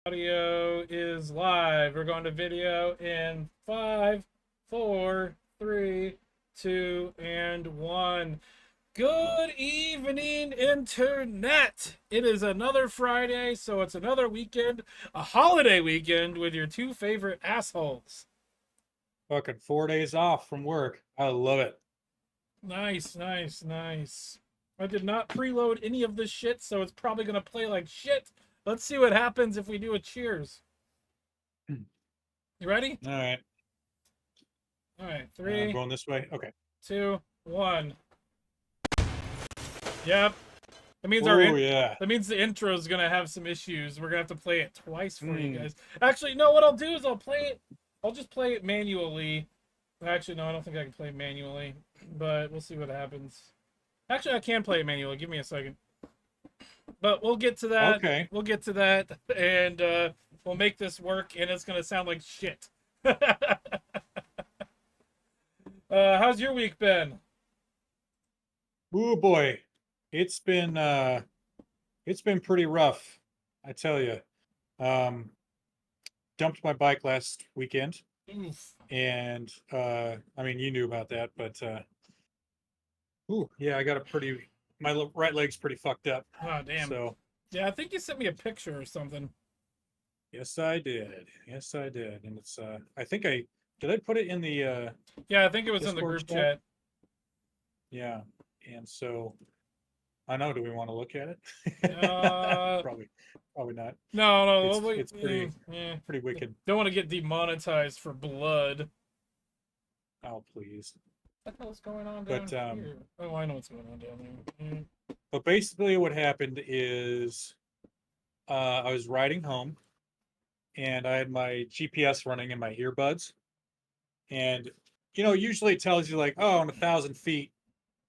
Audio is live. We're going to video in 5, 4, 3, 2, and 1. Good evening, Internet. It is another Friday, so it's another weekend, a holiday weekend with your two favorite assholes. Fucking 4 days off from work. I love it. Nice, nice, nice. I did not preload any of this shit, so it's probably going to play like shit. Let's see what happens if we do a cheers. You ready? All right. All right, 3. I'm going this way. Okay. 2, 1. Yep. That means that means the intro is gonna have some issues. We're gonna have to play it twice for you guys. Actually, no. What I'll do is I'll just play it manually. Actually, no. I don't think I can play it manually, but we'll see what happens. Actually, I can play it manually. Give me a second. But we'll get to that. Okay. We'll get to that, and we'll make this work. And it's gonna sound like shit. How's your week been? Oh boy, it's been pretty rough, I tell you. Dumped my bike last weekend, Oof. and I mean you knew about that, but yeah, I got my right leg's pretty fucked up. Oh damn. So yeah, I think you sent me a picture or something. yes, I did. Yes, I did, and it's I think I put it in the Yeah, I think it was in the Discord group chat. Yeah, and so I know. Do we want to look at it? Probably not. No, It's pretty wicked. Don't want to get demonetized for blood. Oh please. What the hell's going on down here? Oh, I know what's going on down there. But basically, what happened is, I was riding home, and I had my GPS running in my earbuds, and usually it tells you like, oh, on 1,000 feet,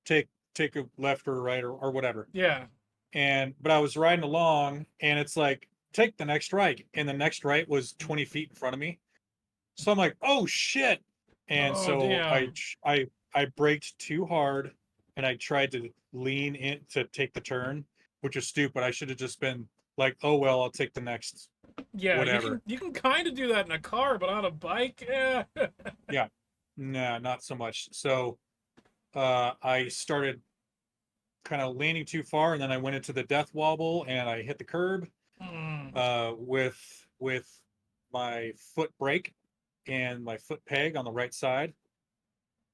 take a left or right or whatever. Yeah. But I was riding along, and it's like, take the next right, and the next right was 20 feet in front of me. So I'm like, oh shit! And so damn. I braked too hard, and I tried to lean in to take the turn, which was stupid. I should have just been like, oh well, I'll take the next. Yeah, whatever. You can kind of do that in a car, but on a bike, yeah. Yeah, nah, not so much. So I started kind of leaning too far, and then I went into the death wobble, and I hit the curb with my foot brake and my foot peg on the right side.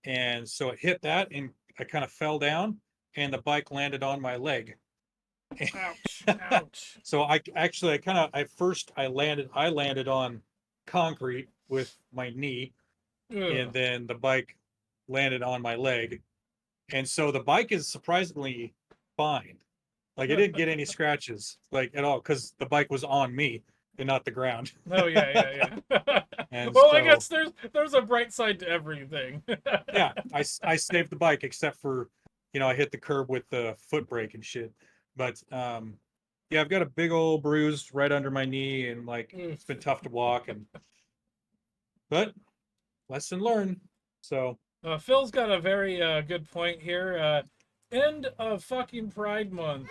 And so it hit that, and I kind of fell down, and the bike landed on my leg. Ouch! Ouch! So I landed on concrete with my knee, and then the bike landed on my leg, and so the bike is surprisingly fine. Like, it didn't get any scratches like at all because the bike was on me and not the ground. Oh yeah. And well, so, I guess there's a bright side to everything. yeah, I saved the bike, except for I hit the curb with the foot brake and shit. But yeah, I've got a big old bruise right under my knee, and like it's been tough to walk, but lesson learned. So Phil's got a very good point here. End of fucking Pride Month.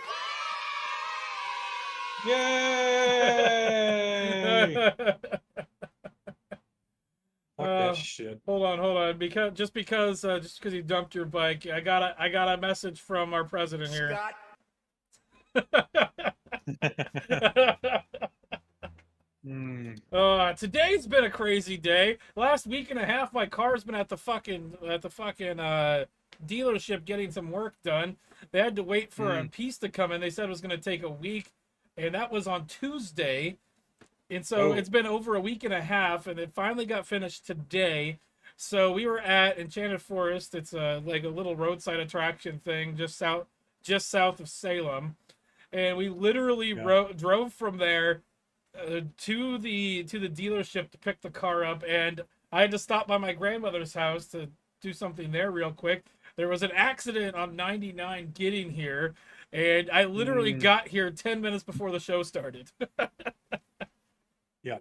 Yay! Fuck that shit. Hold on. Because you dumped your bike, I got a message from our president here. Today's been a crazy day. Last week and a half, my car's been at the fucking dealership getting some work done. They had to wait for a piece to come in. They said it was going to take a week, and that was on Tuesday. And so it's been over a week and a half, and it finally got finished today. So we were at Enchanted Forest. It's like a little roadside attraction thing just south of Salem, and we literally drove from there to the dealership to pick the car up, and I had to stop by my grandmother's house to do something there real quick. There was an accident on 99 getting here, and I literally got here 10 minutes before the show started. Yeah.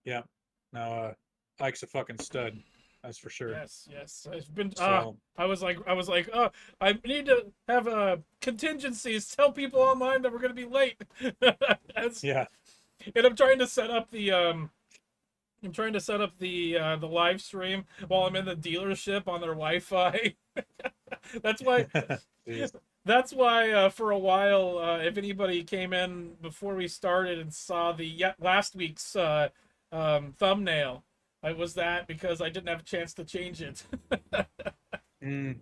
Yeah. No, Ike's a fucking stud. That's for sure. Yes. I've been. I was like, oh, I need to have contingencies. Tell people online that we're gonna be late. Yeah. And I'm trying to set up the live stream while I'm in the dealership on their Wi-Fi. That's why. That's why for a while, if anybody came in before we started and saw the last week's thumbnail, it was that because I didn't have a chance to change it. Yeah.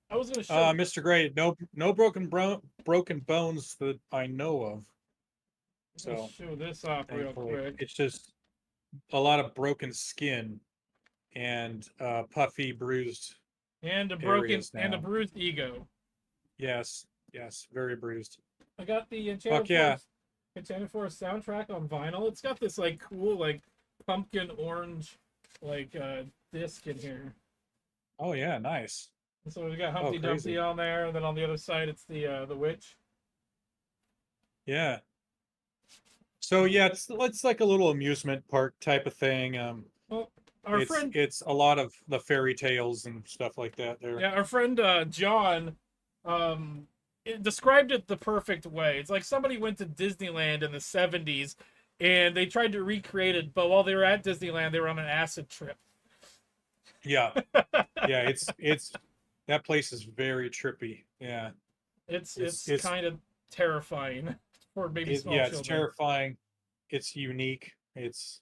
I was gonna show. Mr. Gray, no broken bones that I know of. So show this off real quick. It's just a lot of broken skin and puffy, bruised. And a bruised ego. Yes, very bruised. I got the Enchanted Forest soundtrack on vinyl. It's got this like cool like pumpkin orange like disc in here. Oh yeah, nice. And so we got Humpty Dumpty on there, and then on the other side it's the witch. Yeah. So yeah, it's like a little amusement park type of thing. Well, it's a lot of the fairy tales and stuff like that there. Yeah, our friend John described it the perfect way. It's like somebody went to Disneyland in the 70s and they tried to recreate it, but while they were at Disneyland, they were on an acid trip. Yeah. Yeah, it's that place is very trippy. Yeah. It's kind of terrifying for maybe small children. It's terrifying. It's unique. It's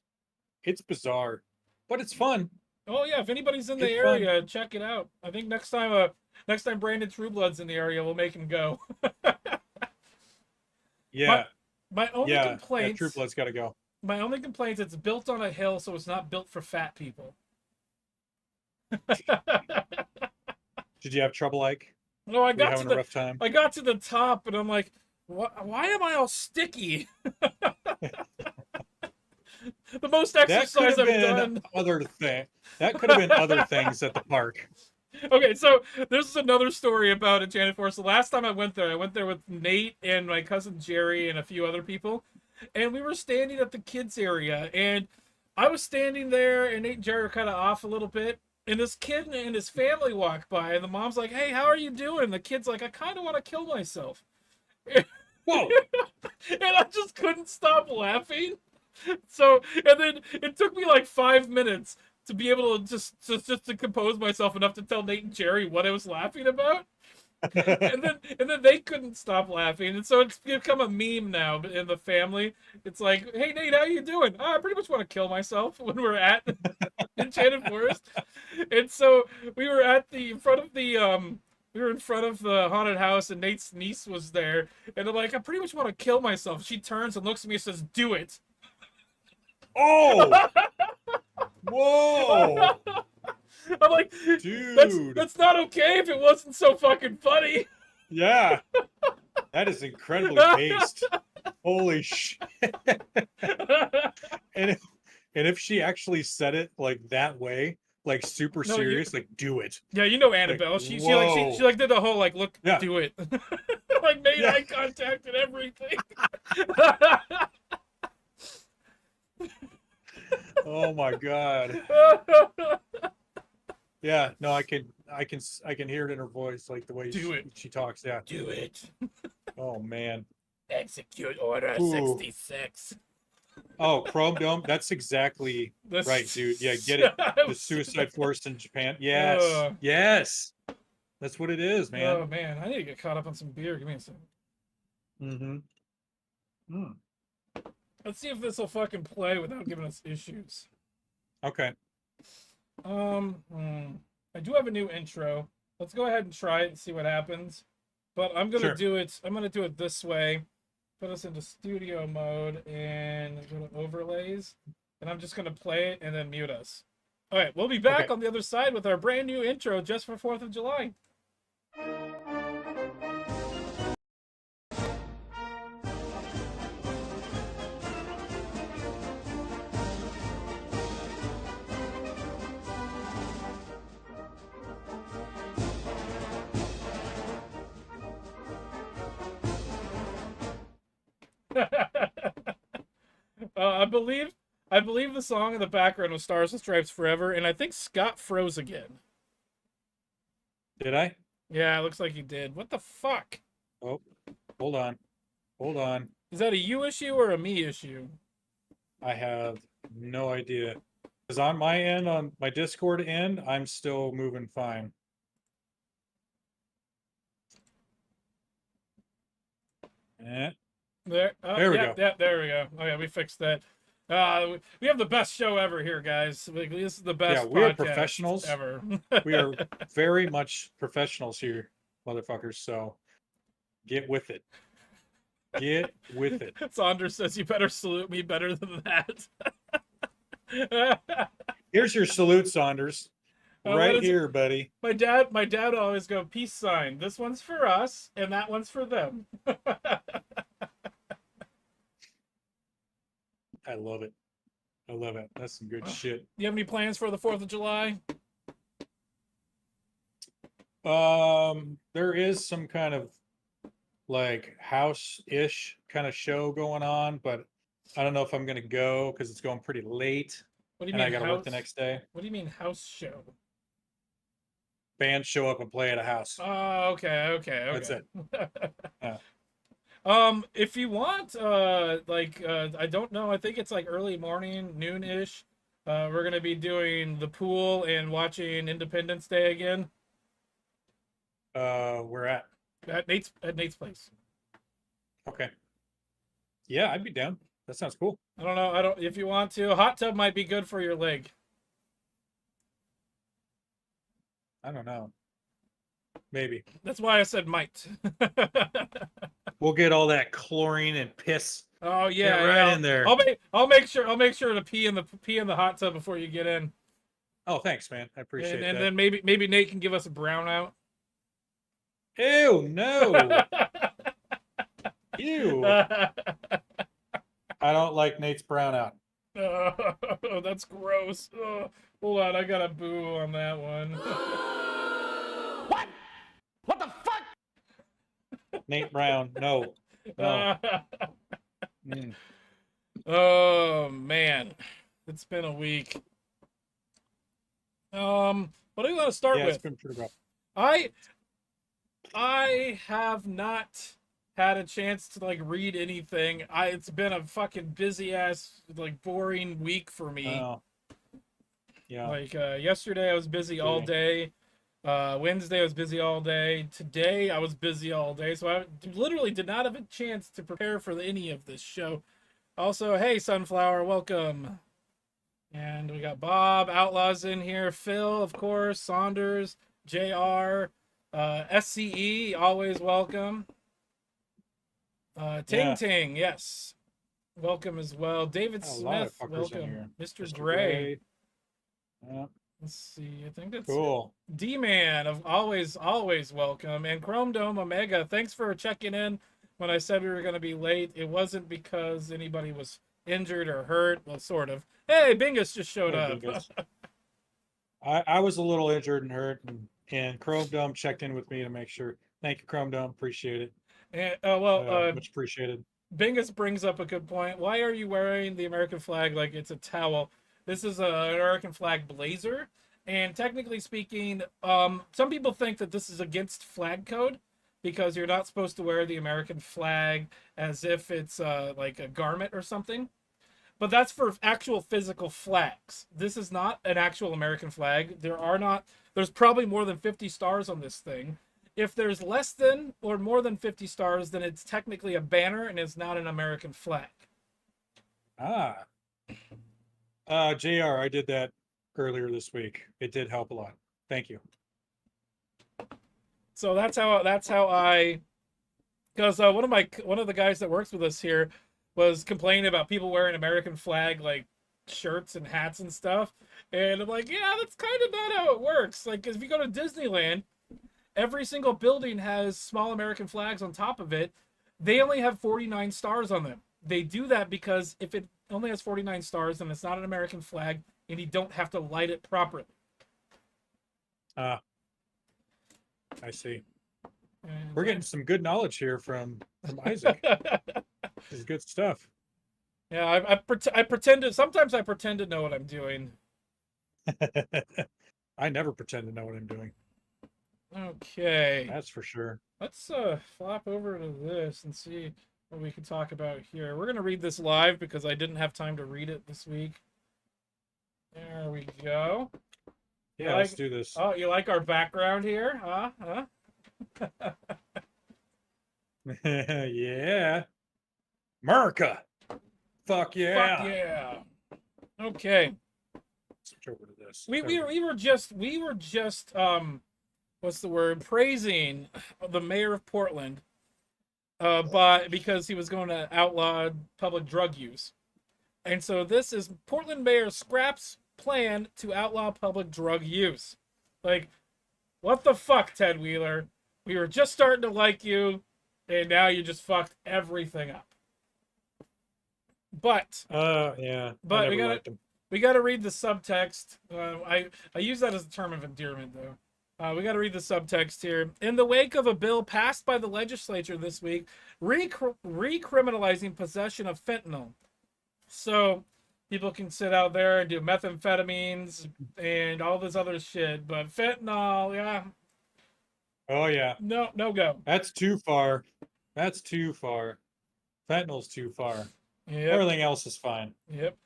bizarre. But it's fun. Oh yeah, if anybody's in the area, check it out. I think next time Brandon Trueblood's in the area, we'll make him go. Yeah. My only complaint. Yeah, Trueblood's got to go. My only complaint is it's built on a hill, so it's not built for fat people. Did you have trouble, Ike? No, I got having a rough time. I got to the top, and I'm like, why am I all sticky? The most exercise I've done. That could have been other things at the park. Okay, so this is another story about Enchanted Forest. The last time I went there with Nate and my cousin Jerry and a few other people, and we were standing at the kids area, and I was standing there, and Nate and Jerry were kind of off a little bit, and this kid and his family walked by, and the mom's like, "Hey, how are you doing?" The kid's like, "I kind of want to kill myself." Whoa! And I just couldn't stop laughing. So, and then it took me like 5 minutes to be able to just to compose myself enough to tell Nate and Jerry what I was laughing about. and then they couldn't stop laughing, and so it's become a meme now in the family. It's like, "Hey Nate, how you doing?" "Oh, I pretty much want to kill myself," when we're at Enchanted Forest. And so we were in front of the haunted house, and Nate's niece was there, and I'm like, "I pretty much want to kill myself." She turns and looks at me and says, "Do it." Oh! Whoa! I'm like, dude, that's not okay if it wasn't so fucking funny. Yeah, that is incredibly based. Holy shit! and if she actually said it like that way, like super serious, like "Do it." Yeah, you know Annabelle. Like, she did the whole like look, do it, like made eye contact and everything. Oh my god. Yeah, no, I can hear it in her voice, like the way she talks. Yeah. Do it. Oh man. Execute Order 66. Oh, Chrome Dome. That's exactly right, dude. Yeah, get it. The Suicide Forest in Japan. Yes. Yes. That's what it is, man. Oh man, I need to get caught up on some beer. Give me a second. Mm-hmm. Let's see if this will fucking play without giving us issues. Okay. I do have a new intro. Let's go ahead and try it and see what happens. But I'm gonna do it. I'm gonna do it this way. put us into studio mode and go to overlays. And I'm just going to play it and then mute us. All right, we'll be back on the other side with our brand new intro just for 4th of July. I believe the song in the background was Stars and Stripes Forever, and I think Scott froze again. Did I? Yeah, it looks like he did. What the fuck? Oh, hold on. Hold on. Is that a you issue or a me issue? I have no idea. Because on my end, on my Discord end, I'm still moving fine. There we go. Yeah, there we go. Oh yeah, we fixed that. We have the best show ever here, guys. This is the best. Yeah, we are professionals ever. We are very much professionals here, motherfuckers. So get with it. Get with it. Saunders says you better salute me better than that. Here's your salute, Saunders. Right here, buddy. My dad would always go, peace sign. This one's for us, and that one's for them. I love it. I love it. That's some good shit. Do you have any plans for the 4th of July? There is some kind of like house-ish kind of show going on, but I don't know if I'm gonna go because it's going pretty late. What do you mean? I gotta work the next day. What do you mean house show? Bands show up and play at a house. Oh, okay. That's it. Yeah. If you want, I don't know. I think it's like early morning, noon-ish. We're gonna be doing the pool and watching Independence Day again. Where at? At Nate's place. Okay. Yeah, I'd be down. That sounds cool. I don't know. If you want to, a hot tub might be good for your leg. I don't know. Maybe. That's why I said might. We'll get all that chlorine and piss. Oh yeah, right in there. I'll make sure to pee in the hot tub before you get in. Oh, thanks, man. I appreciate that. And then maybe Nate can give us a brownout. Ew, no. Ew. I don't like Nate's brownout. Oh, that's gross. Oh, hold on, I got a boo on that one. What? What the fuck? Nate Brown, no. Oh man, it's been a week. What do you want to start with? It's been pretty rough. I have not had a chance to like read anything. It's been a fucking busy ass like boring week for me. Yeah. Like yesterday I was busy all day. Wednesday I was busy all day. Today I was busy all day. So I literally did not have a chance to prepare for any of this show. Also, hey Sunflower, welcome. And we got Bob, Outlaws in here, Phil, of course, Saunders, JR, SCE, always welcome. Ting, yes. Welcome as well. David Smith, welcome. Mr. Gray. Let's see, I think that's cool. D-Man, of always welcome. And Chrome Dome Omega, thanks for checking in when I said we were going to be late. It wasn't because anybody was injured or hurt. Well, sort of. Hey, Bingus just showed up. I was a little injured and hurt, and Chrome Dome checked in with me to make sure. Thank you, Chrome Dome. Appreciate it. And, much appreciated. Bingus brings up a good point. Why are you wearing the American flag like it's a towel? This is an American flag blazer, and technically speaking, some people think that this is against flag code because you're not supposed to wear the American flag as if it's like a garment or something. But that's for actual physical flags. This is not an actual American flag. There's probably more than 50 stars on this thing. If there's less than or more than 50 stars, then it's technically a banner and it's not an American flag. JR, I did that earlier this week. It did help a lot. Thank you. So that's how I Because one of the guys that works with us here was complaining about people wearing American flag like shirts and hats and stuff, and I'm like, yeah, that's kind of not how it works. Like, 'cause if you go to Disneyland, every single building has small American flags on top of it. They only have 49 stars on them. They do that because if it only has 49 stars, then it's not an American flag, and you don't have to light it properly. Ah, I see. And We're getting some good knowledge here from Isaac. This is good stuff. yeah, I pretend to sometimes I pretend to know what I'm doing. I never pretend to know what I'm doing. Okay, That's for sure. let's flop over to this and see what we can talk about here. We're gonna read this live because I didn't have time to read it this week. There we go. Yeah, let's do this. Oh, you like our background here, huh? Yeah. America. Fuck yeah. Fuck yeah. Okay. Switch over to this. We were just what's the word, praising the mayor of Portland because he was going to outlaw public drug use. And so this is Portland Mayor scraps plan to outlaw public drug use. Like, what the fuck, Ted Wheeler? We were just starting to like you, and now you just fucked everything up. But yeah. But we gotta read the subtext. I use that as a term of endearment, though. We got to read the subtext here. In the wake of a bill passed by the legislature this week, recriminalizing possession of fentanyl. So people can sit out there and do methamphetamines and all this other shit, but fentanyl, yeah. Oh yeah. No go. That's too far. That's too far. Fentanyl's too far. Yep. Everything else is fine. Yep.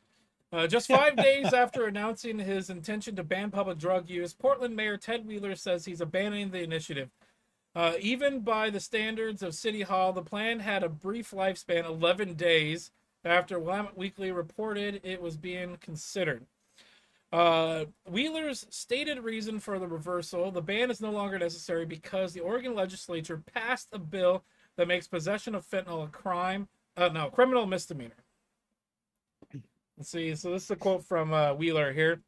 Just 5 days after announcing his intention to ban public drug use, Portland Mayor Ted Wheeler says he's abandoning the initiative. Even by the standards of City Hall, the plan had a brief lifespan, 11 days, after Willamette Weekly reported it was being considered. Wheeler's stated reason for the reversal: the ban is no longer necessary because the Oregon legislature passed a bill that makes possession of fentanyl a criminal misdemeanor. Let's see. So this is a quote from Wheeler here.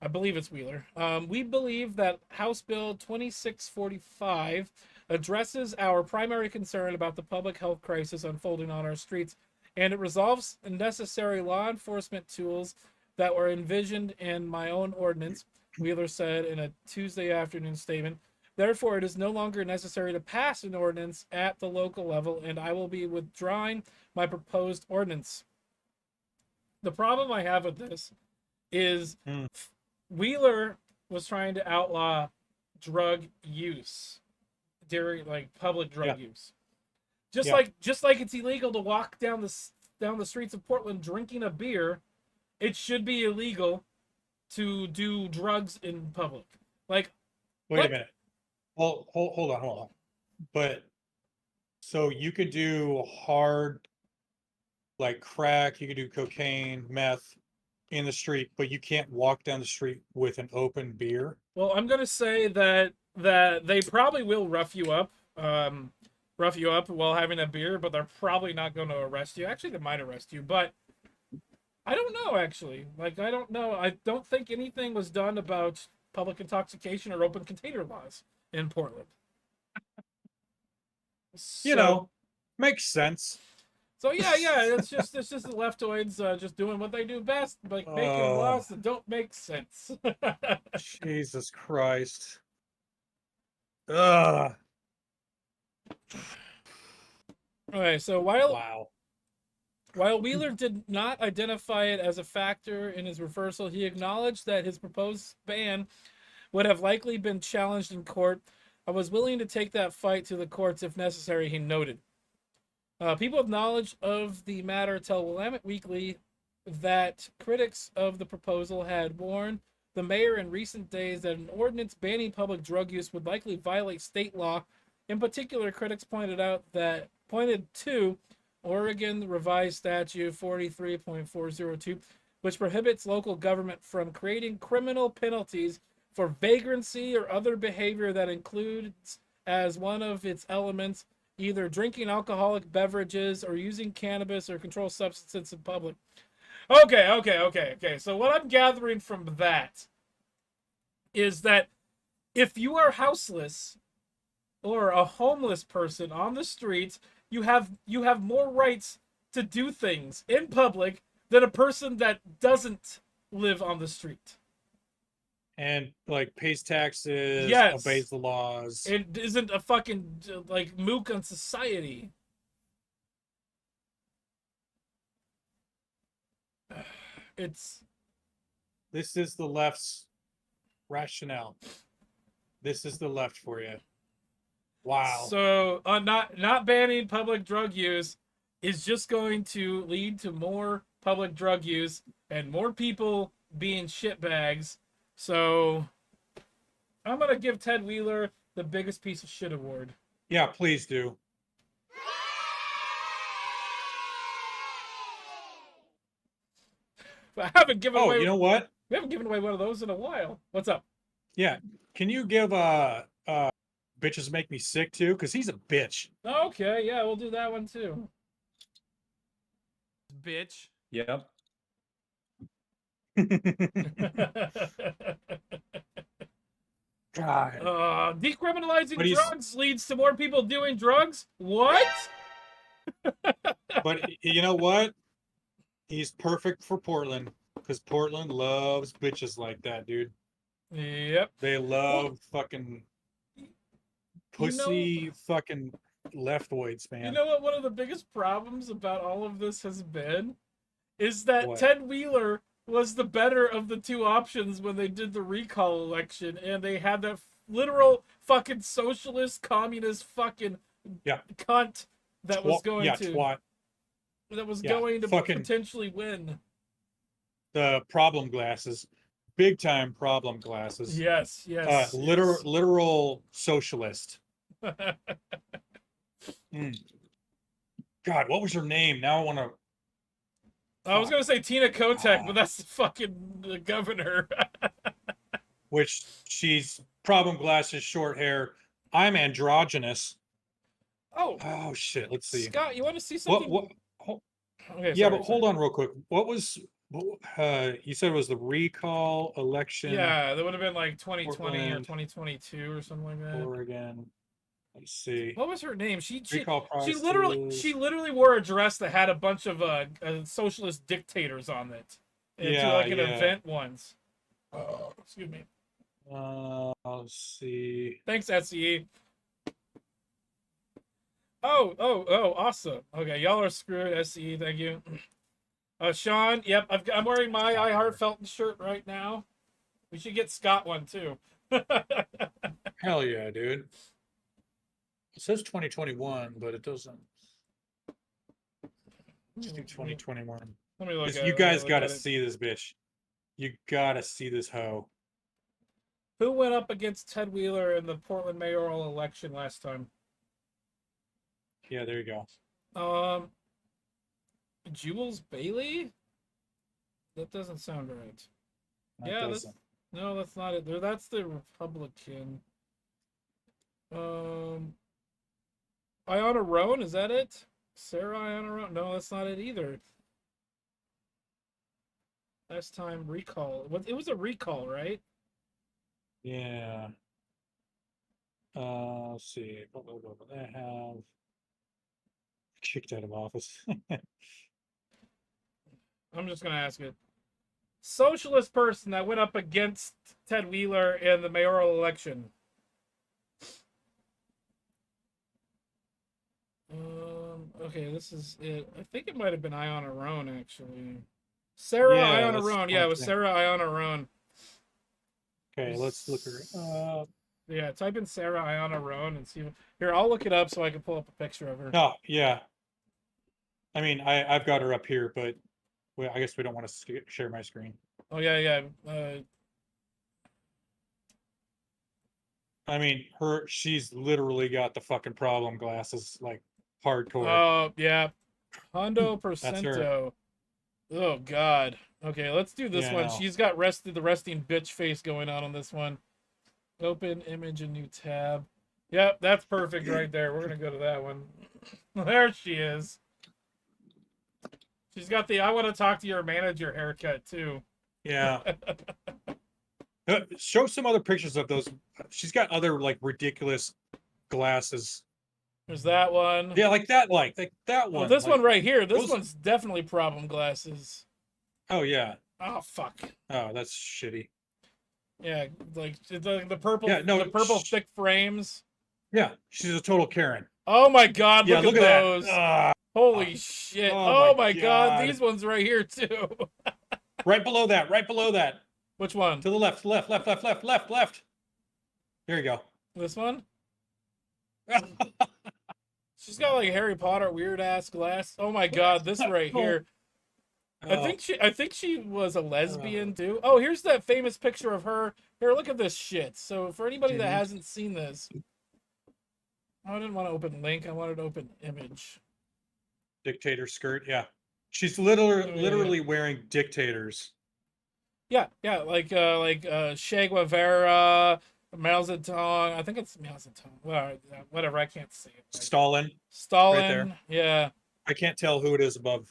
I believe it's Wheeler. We believe that House Bill 2645 addresses our primary concern about the public health crisis unfolding on our streets, and it resolves necessary law enforcement tools that were envisioned in my own ordinance, Wheeler said in a Tuesday afternoon statement. Therefore, it is no longer necessary to pass an ordinance at the local level, and I will be withdrawing my proposed ordinance. The problem I have with this is Wheeler was trying to outlaw drug use during public drug use. Just like it's illegal to walk down the streets of Portland drinking a beer, it should be illegal to do drugs in public. Wait a minute. Well, hold on. But so you could do hard, like crack, you could do cocaine, meth in the street, but you can't walk down the street with an open beer. Well, I'm gonna say that they probably will rough you up while having a beer, but they're probably not going to arrest you. Actually, they might arrest you, but I don't know. Actually, I don't know. I don't think anything was done about public intoxication or open container laws in Portland. Makes sense. So yeah, it's just the leftoids just doing what they do best, making laws that don't make sense. Jesus Christ. Ugh. Okay, so while Wheeler did not identify it as a factor in his reversal, he acknowledged that his proposed ban would have likely been challenged in court. I was willing to take that fight to the courts if necessary, he noted. People with knowledge of the matter tell Willamette Weekly that critics of the proposal had warned the mayor in recent days that an ordinance banning public drug use would likely violate state law. In particular, critics pointed to Oregon Revised Statute 43.402, which prohibits local government from creating criminal penalties for vagrancy or other behavior that includes as one of its elements either drinking alcoholic beverages or using cannabis or controlled substances in public. Okay. So what I'm gathering from that is that if you are houseless or a homeless person on the streets, you have more rights to do things in public than a person that doesn't live on the street. And like pays taxes, Yes. obeys the laws. It isn't a fucking like mook on society. This is the left's rationale. This is the left for you. Wow. So not banning public drug use is just going to lead to more public drug use and more people being shitbags. So I'm gonna give Ted Wheeler the biggest piece of shit award. Yeah, please do. I haven't given away. You know what? We haven't given away one of those in a while. What's up? Yeah. Can you give bitches make me sick too? Because he's a bitch. Okay, yeah, we'll do that one too. Bitch. Yep. God. Decriminalizing drugs leads to more people doing drugs? What? But you know what? He's perfect for Portland because Portland loves bitches like that, dude. Yep. They love fucking pussy fucking leftoids, man. You know what one of the biggest problems about all of this has been? Is that What? Ted Wheeler was the better of the two options when they did the recall election, and they had that literal fucking socialist, communist fucking cunt that was going to potentially win. The problem glasses, big time problem glasses. Yes. Literal socialist. God, what was her name? Now I want to. I was gonna say Tina Kotek, but that's the fucking governor. Which she's problem glasses, short hair. I'm androgynous. Oh shit! Let's see. Scott, you want to see something? Okay, yeah, but hold on real quick. What was? You said it was the recall election. Yeah, that would have been like 2020 Portland, or 2022 or something like that. Oregon. Let's see. What was her name? She prices. literally wore a dress that had a bunch of socialist dictators on it. Into like an event once. Oh, excuse me. Let's see. Thanks, SE. Oh, awesome. Okay, y'all are screwed, SE. Thank you. Sean, yep, I'm wearing my I Heart Felton shirt right now. We should get Scott one too. Hell yeah, dude. It says 2021, but it doesn't. Just do 2021. Let me look. You guys gotta see this bitch. You gotta see this hoe. Who went up against Ted Wheeler in the Portland mayoral election last time? Yeah, there you go. Jules Bailey? That doesn't sound right. No, that's not it. That's the Republican. Ayanna Roan, is that it? Sarah Ayanna Roan? No, that's not it either. Last time recall. It was a recall, right? Yeah. Let's see. What they have kicked out of office. I'm just gonna ask it. Socialist person that went up against Ted Wheeler in the mayoral election. Okay, this is it. I think it might have been Ayanna Roan, actually. Sarah Ayanna Roan. Yeah, it was Sarah Ayanna Roan. Okay, let's look her up. Yeah, type in Sarah Ayanna Roan and see. Here, I'll look it up so I can pull up a picture of her. Oh, yeah. I mean, I've got her up here, but I guess we don't want to share my screen. Oh, yeah. I mean, she's literally got the fucking problem glasses, like, hardcore. Oh, yeah. Hondo Percento. Oh, God. Okay, let's do this one. No. She's got the resting bitch face going on this one. Open image, a new tab. Yep, that's perfect right there. We're gonna go to that one. There she is. She's got the "I want to talk to your manager" haircut too. Yeah. Show some other pictures of those. She's got other like ridiculous glasses. There's that one. Yeah, like that Oh, one. this like, one right here. This those... one's definitely problem glasses. Oh yeah. Oh fuck. Oh, that's shitty. Yeah, like the purple. Yeah, no, the purple thick frames. Yeah, she's a total Karen. Oh my god! Yeah, Look at those. That. Holy shit! Oh, Oh my god! These ones right here too. Right below that. Right below that. Which one? To the left. Left. There you go. This one? She's got like Harry Potter weird ass glass. Oh my god, this right here. I think she was a lesbian too. Oh, here's that famous picture of her. Here, look at this shit. So for anybody that hasn't seen this, I didn't want to open link. I wanted to open image. Dictator skirt. Yeah, she's literally wearing dictators. Yeah, like Che Guevara, Mao Zedong. I think it's Mao Zedong. Well, whatever. I can't see it. Stalin. Stalin. Right there. Yeah. I can't tell who it is above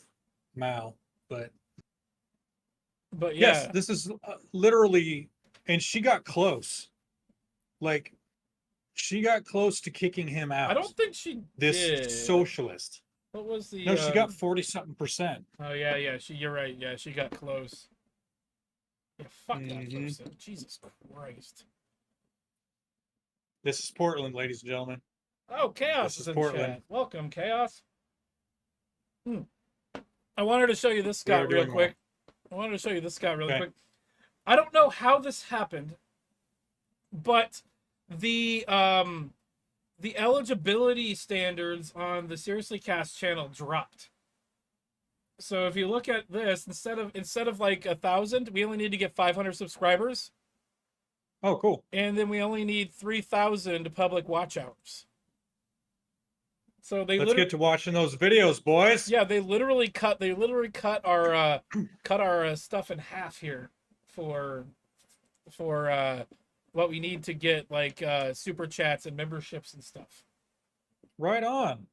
Mao, but yeah. Yes, this is literally, and she got close. Like, she got close to kicking him out. I don't think she did. Socialist. What was the? No, she got 40-something%. Oh yeah. You're right. Yeah, she got close. Yeah, fuck that person. Jesus Christ. This is Portland, ladies and gentlemen. Oh, Chaos is in Portland. Chat. Welcome, Chaos. I wanted to show you this, Scott, real quick. Quick. I don't know how this happened, but the eligibility standards on the Seriously Cast channel dropped. So if you look at this, instead of like 1,000, we only need to get 500 subscribers. Oh, cool. And then we only need 3,000 public watch hours. So let's get to watching those videos, boys. Yeah, they literally cut our stuff in half here for what we need to get, like super chats and memberships and stuff. Right on.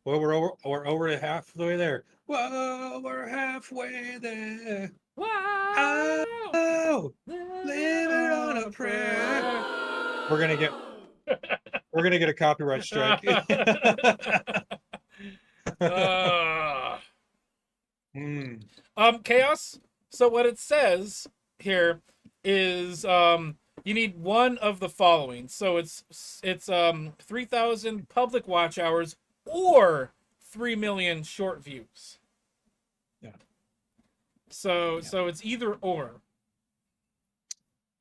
Well, we're over to halfway there. Whoa, we're halfway there. Wow. Oh, living on a prayer. We're gonna get a copyright strike. Chaos. So what it says here is you need one of the following. So it's 3,000 public watch hours or 3 million short views. Yeah. So it's either or.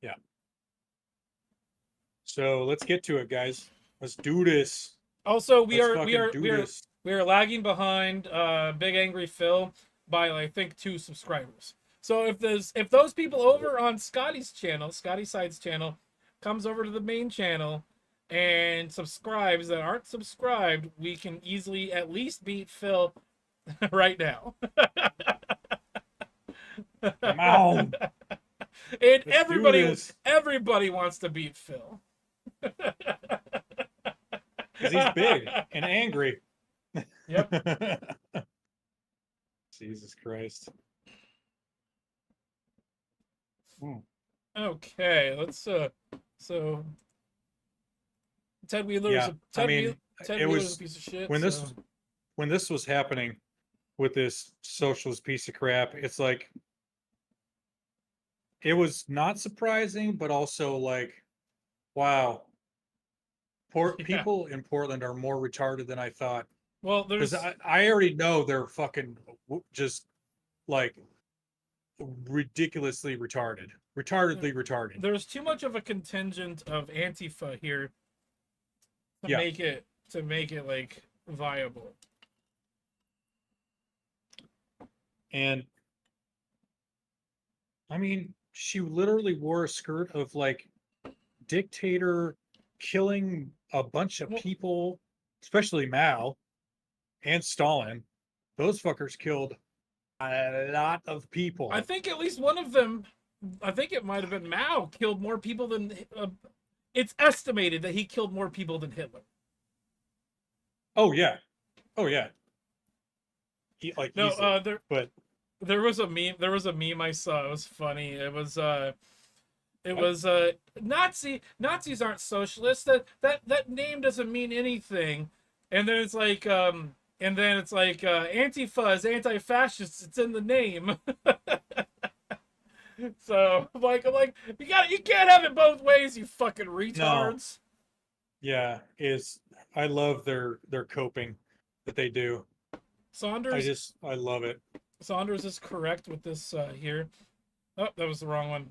Yeah. So let's get to it, guys. Let's do this. Also, we are lagging behind Big Angry Phil by I think 2 subscribers. So if those people over on Scotty's channel, Scotty Side's channel, comes over to the main channel and subscribes that aren't subscribed, we can easily at least beat Phil right now. Come on. And everybody wants to beat Phil. Because he's big and angry. Yep. Jesus Christ. Okay, let's so Ted Wheeler Wheeler's a piece of shit. When this was happening with this socialist piece of crap, it's like it was not surprising, but also like, wow. People in Portland are more retarded than I thought. Well, there's I already know they're fucking just like ridiculously retarded. Retardedly retarded. There's too much of a contingent of Antifa here to make it like viable. And I mean, she literally wore a skirt of like dictator killing a bunch of people, especially Mao and Stalin. Those fuckers killed a lot of people. I think at least one of them, I think it might have been Mao, killed more people than it's estimated that he killed more people than Hitler. Oh yeah. Oh yeah. No, easily. But there was a meme. There was a meme I saw. It was funny. It was Nazis aren't socialists. That name doesn't mean anything. And then it's like Antifa is anti-fascist. It's in the name. So I'm like you can't have it both ways, you fucking retards. yeah, I love their coping that they do. I love it. Saunders is correct with this here. Oh, that was the wrong one.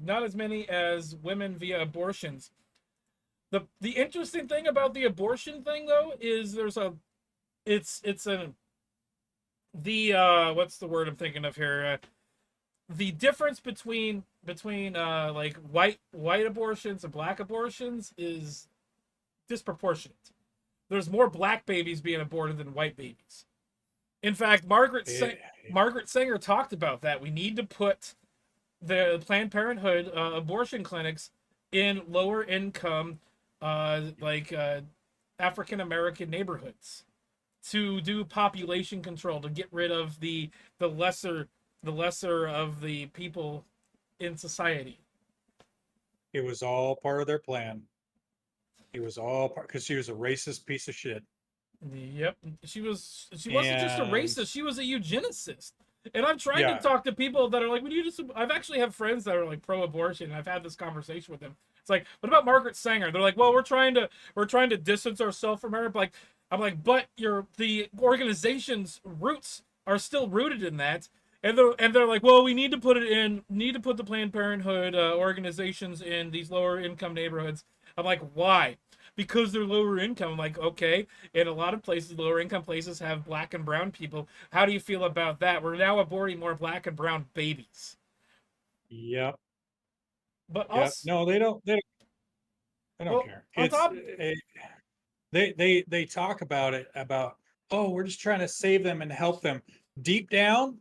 Not as many as women via abortions. The interesting thing about the abortion thing though is what's the word I'm thinking of here? The difference between like white abortions and black abortions is disproportionate. There's more black babies being aborted than white babies. In fact, Margaret Sanger talked about that. We need to put the Planned Parenthood abortion clinics in lower income, African American neighborhoods to do population control, to get rid of the lesser of the people in society. It was all part of their plan. It was all part because she was a racist piece of shit. Yep, she wasn't just a racist; she was a eugenicist. And I'm trying to talk to people that are like, I've actually have friends that are like pro-abortion, and I've had this conversation with them. It's like, what about Margaret Sanger? They're like, well, we're trying to distance ourselves from her. But I'm like, but the organization's roots are still rooted in that. And they're like, well, we need to put the Planned Parenthood organizations in these lower income neighborhoods. I'm like, why? Because they're lower income. I'm like, okay. In a lot of places, lower income places have black and brown people. How do you feel about that? We're now aborting more black and brown babies. Yep. But also, no, they don't care. They talk about it about, oh, we're just trying to save them and help them. Deep down,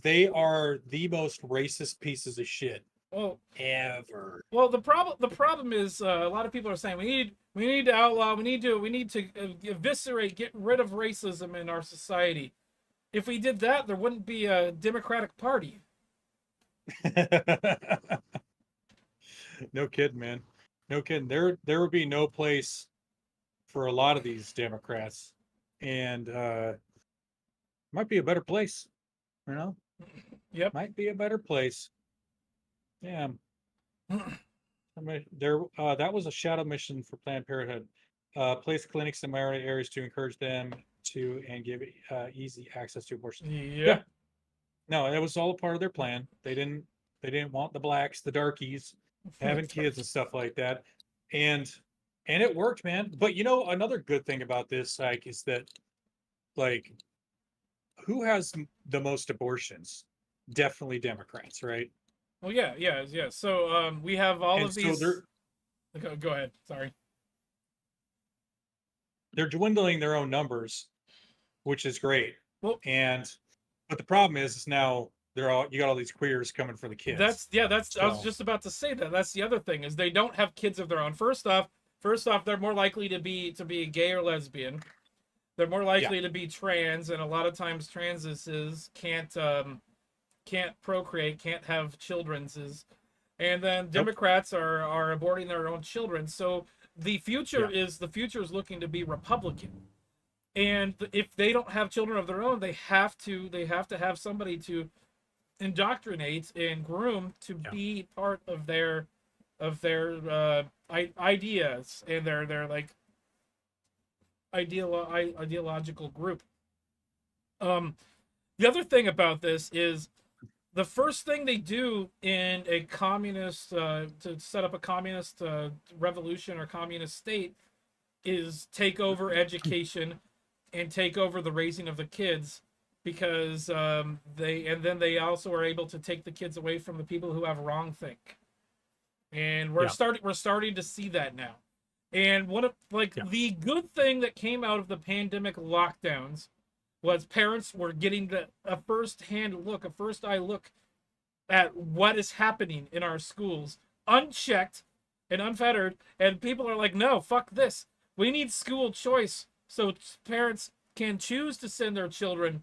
they are the most racist pieces of shit ever. Well, the problem is a lot of people are saying we need to outlaw, we need to eviscerate, get rid of racism in our society. If we did that, there wouldn't be a Democratic Party. No kidding, man. No kidding. There would be no place for a lot of these Democrats, and might be a better place, you know. Yep. Might be a better place. Yeah. That was a shadow mission for Planned Parenthood. Place clinics in minority areas to encourage them to and give easy access to abortion. Yeah. No, that was all a part of their plan. They didn't want the blacks, the darkies, having kids and stuff like that. And it worked, man. But another good thing about this, like, is that, like, who has the most abortions? Definitely Democrats, right? Well, yeah. So we have all of these. So go ahead. Sorry. They're dwindling their own numbers, which is great. Well, but the problem is now you got all these queers coming for the kids. I was just about to say that. That's the other thing, is they don't have kids of their own. First off, they're more likely to be gay or lesbian. They're more likely to be trans, and a lot of times transes can't procreate, can't have children's. And then Democrats are aborting their own children. So the future is looking to be Republican. And if they don't have children of their own, they have to have somebody to indoctrinate and groom to be part of their ideas and their like ideological group. The other thing about this is the first thing they do in a communist to set up a communist revolution or communist state is take over education and take over the raising of the kids, because they also are able to take the kids away from the people who have wrongthink. And we're starting to see that now. And the good thing that came out of the pandemic lockdowns was parents were getting a first eye look at what is happening in our schools, unchecked, and unfettered, and people are like, no, fuck this. We need school choice so parents can choose to send their children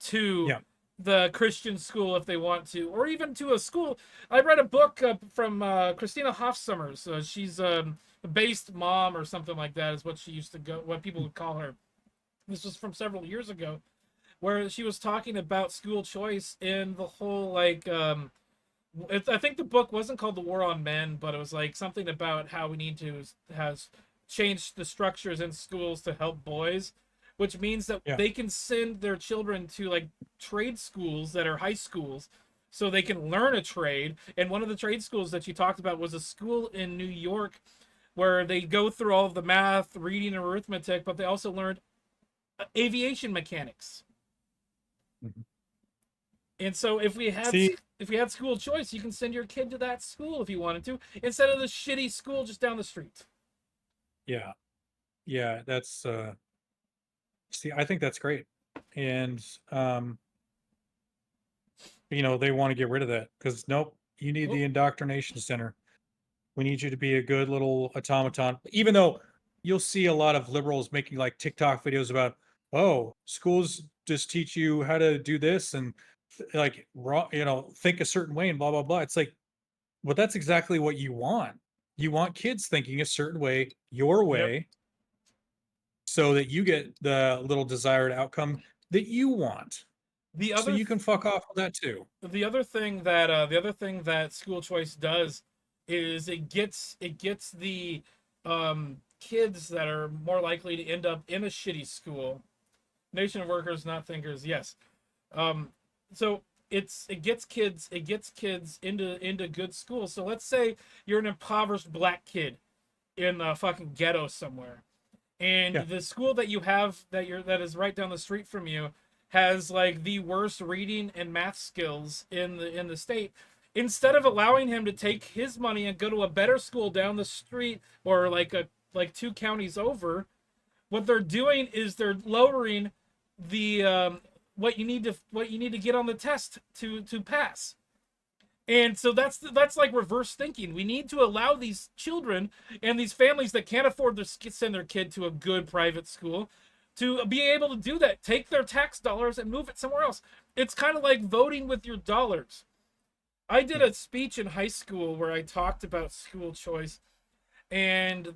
to Yeah. the Christian school if they want to, or even to a school. I read a book from Christina Hofsummers. She's a based mom or something like that is what she used to go, what people would call her. This was from several years ago, where she was talking about school choice and the whole like. I think the book wasn't called The War on Men, but it was like something about how we need to has changed the structures in schools to help boys, which means that Yeah. they can send their children to like trade schools that are high schools so they can learn a trade. And one of the trade schools that you talked about was a school in New York where they go through all of the math, reading, and arithmetic, but they also learned aviation mechanics. Mhm. And so if we had school choice, you can send your kid to that school if you wanted to, instead of the shitty school just down the street. Yeah. Yeah. That's see, I think that's great. And they want to get rid of that because nope, you need the indoctrination center. We need you to be a good little automaton. Even though you'll see a lot of liberals making like TikTok videos about, oh, schools just teach you how to do this and like think a certain way and blah blah blah. It's like, well, that's exactly what you want. You want kids thinking a certain way, your way, so that you get the little desired outcome that you want. The So other you can fuck off with that too. the other thing that school choice does is it gets the kids that are more likely to end up in a shitty school. Nation of workers, not thinkers. Yes. Um, so it gets kids into good schools. So let's say you're an impoverished black kid in a fucking ghetto somewhere, and Yeah. the school that you have that is right down the street from you has like the worst reading and math skills in the state. Instead of allowing him to take his money and go to a better school down the street or like 2 counties over, what they're doing is they're lowering the what you need to get on the test to pass. And so that's like reverse thinking. We need to allow these children and these families that can't afford to send their kid to a good private school to be able to do that. Take their tax dollars and move it somewhere else. It's kind of like voting with your dollars. I did a speech in high school where I talked about school choice, and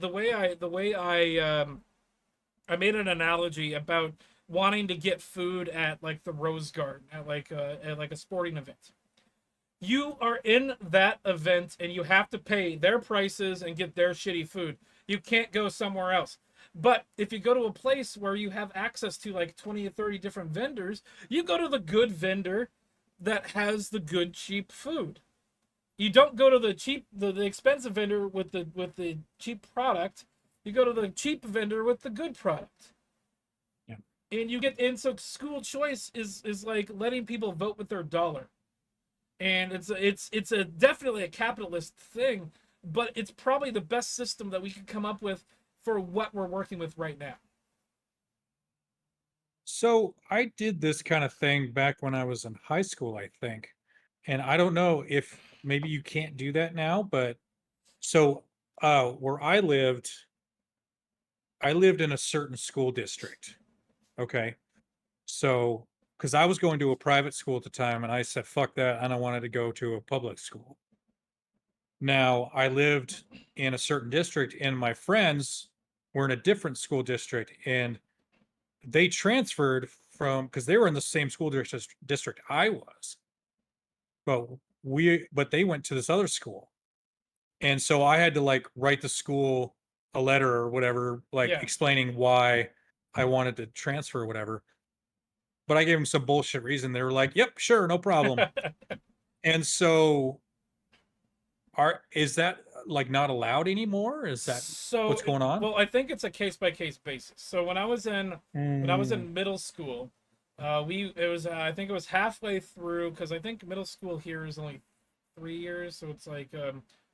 I made an analogy about wanting to get food at like the Rose Garden at like a sporting event. You are in that event and you have to pay their prices and get their shitty food. You can't go somewhere else. But if you go to a place where you have access to like 20 or 30 different vendors, you go to the good vendor that has the good cheap food. You don't go to the expensive vendor with the cheap product. You go to the cheap vendor with the good product. Yeah. And so school choice is like letting people vote with their dollar. And it's a definitely a capitalist thing, but it's probably the best system that we could come up with for what we're working with right now. So I did this kind of thing back when I was in high school, I think. And I don't know if maybe you can't do that now, but so where I lived in a certain school district. Okay. So because I was going to a private school at the time and I said, fuck that. And I wanted to go to a public school. Now I lived in a certain district and my friends were in a different school district and they transferred from because they were in the same school district I was, but but they went to this other school. And so I had to like write the school a letter or whatever, like Yeah. explaining why I wanted to transfer or whatever. But I gave them some bullshit reason. They were like, "Yep, sure, no problem." And so is that like not allowed anymore? Is that what's going on? Well, I think it's a case by case basis. So when I was Mm, in middle school, I think it was halfway through because I think middle school here is only 3 years, so it's like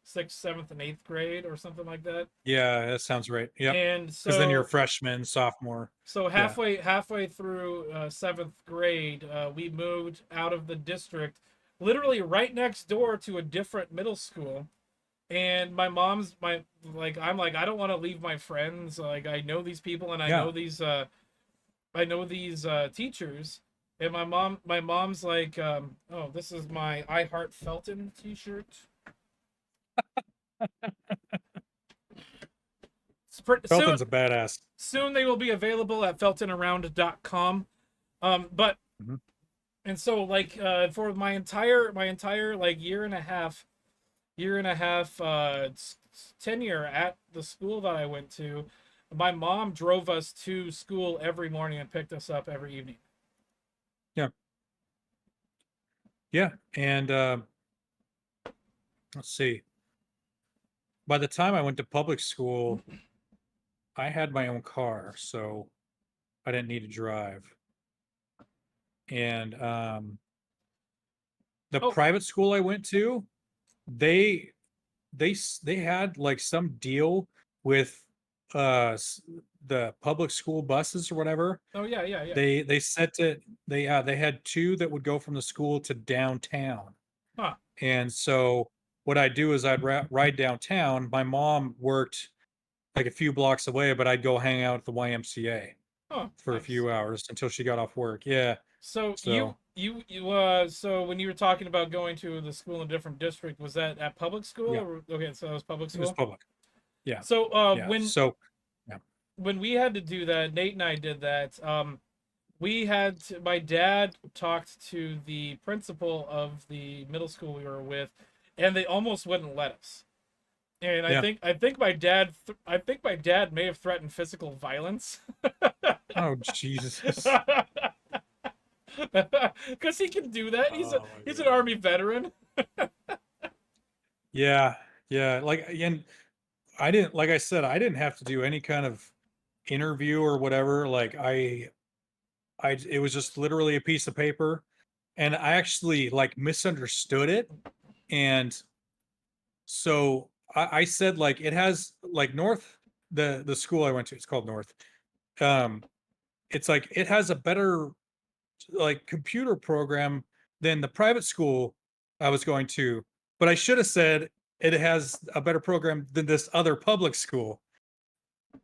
sixth, seventh, and eighth grade or something like that. yeah, that sounds right. Yep. And Because then you're a so freshman, sophomore. so Yeah. halfway through seventh grade, we moved out of the district, literally right next door to a different middle school. And my mom's I'm like, I don't want to leave my friends. Like, I know these people, and I know these teachers. And my mom's like, oh, this is my I Heart Felton t-shirt. Felton's a badass. Soon they will be available at feltonaround.com. But Mhm. and so like for my entire like year and a half tenure at the school that I went to, my mom drove us to school every morning and picked us up every evening. Yeah, and let's see. By the time I went to public school, I had my own car, so I didn't need to drive. And the Oh. private school I went to, they had like some deal with the public school buses or whatever. Oh yeah. They sent it. They had two that would go from the school to downtown. Huh. And so what I'd do is I'd ride downtown. My mom worked like a few blocks away, but I'd go hang out at the YMCA for a Nice. few hours until she got off work. Yeah. So, So so when you were talking about going to the school in a different district, was that at public school? Yeah. Okay, so it was public it was school. public. Yeah. So Yeah. when So when we had to do that, Nate and I did that. My dad talked to the principal of the middle school we were with, and they almost wouldn't let us. And Yeah. I think my dad may have threatened physical violence. oh Jesus. Because he can do that. He's Oh, he's my an God. army veteran. Yeah. Yeah. Like, and I didn't, like I said, I didn't have to do any kind of interview or whatever. Like it was just literally a piece of paper, and I actually like misunderstood it. And so I said, like, it has like North, the school I went to, it's called North. It's like it has a better like computer program than the private school I was going to, but I should have said it has a better program than this other public school,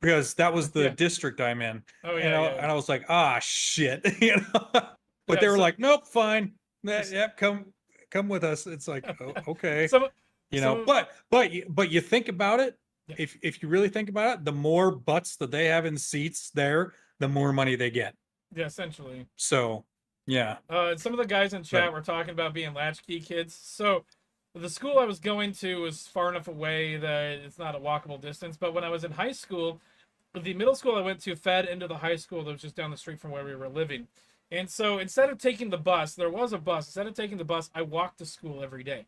because that was the Yeah. district I'm in. Oh And yeah, and I was like, ah, shit, But Yeah, they were so- like, nope, fine. Yep, come with us. It's like, okay. Some But you think about it. Yeah. If you really think about it, the more butts that they have in seats there, the more money they get. yeah, essentially. So, yeah. Some of the guys in chat were talking about being latchkey kids. So the school I was going to was far enough away that it's not a walkable distance. But when I was in high school, the middle school I went to fed into the high school that was just down the street from where we were living. And so instead of taking the bus, there was a bus. Instead of taking the bus, I walked to school every day,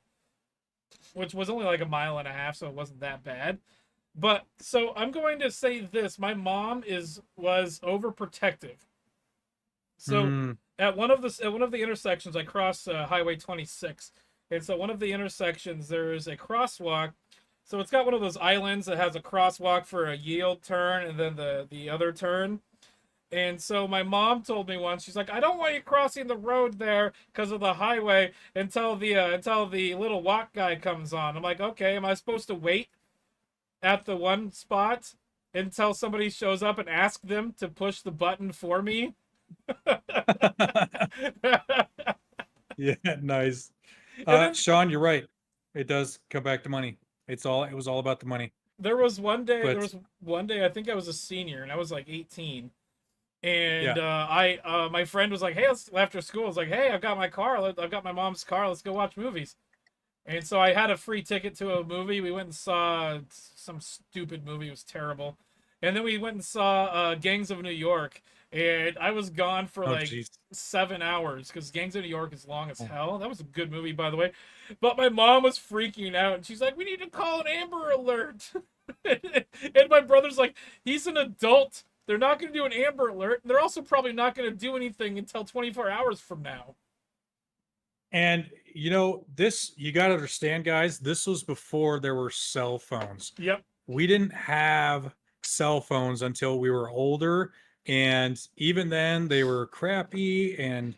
which was only like a mile and a half, so it wasn't that bad. But so I'm going to say this: my mom was overprotective. So at one of the intersections, I cross Highway 26, and so one of the intersections there is a crosswalk. So it's got one of those islands that has a crosswalk for a yield turn and then the other turn. And so my mom told me once, she's like, I don't want you crossing the road there because of the highway until the little walk guy comes on. I'm like, okay, am I supposed to wait at the one spot until somebody shows up and ask them to push the button for me? Yeah, nice. then- Sean, you're right. It does come back to money. It was all about the money. There was one day But- I think I was a senior and I was like 18. And Yeah. my friend was like, hey, after school, I was like, hey, I've got my car. I've got my mom's car. Let's go watch movies. And so I had a free ticket to a movie. We went and saw some stupid movie. It was terrible. And then we went and saw Gangs of New York. And I was gone for Oh, like geez. 7 hours because Gangs of New York is long as hell. That was a good movie, by the way. But my mom was freaking out. And she's like, we need to call an Amber Alert. And my brother's like, he's an adult. They're not going to do an Amber Alert. And they're also probably not going to do anything until 24 hours from now. And you got to understand, guys, this was before there were cell phones. Yep. We didn't have cell phones until we were older. And even then they were crappy. And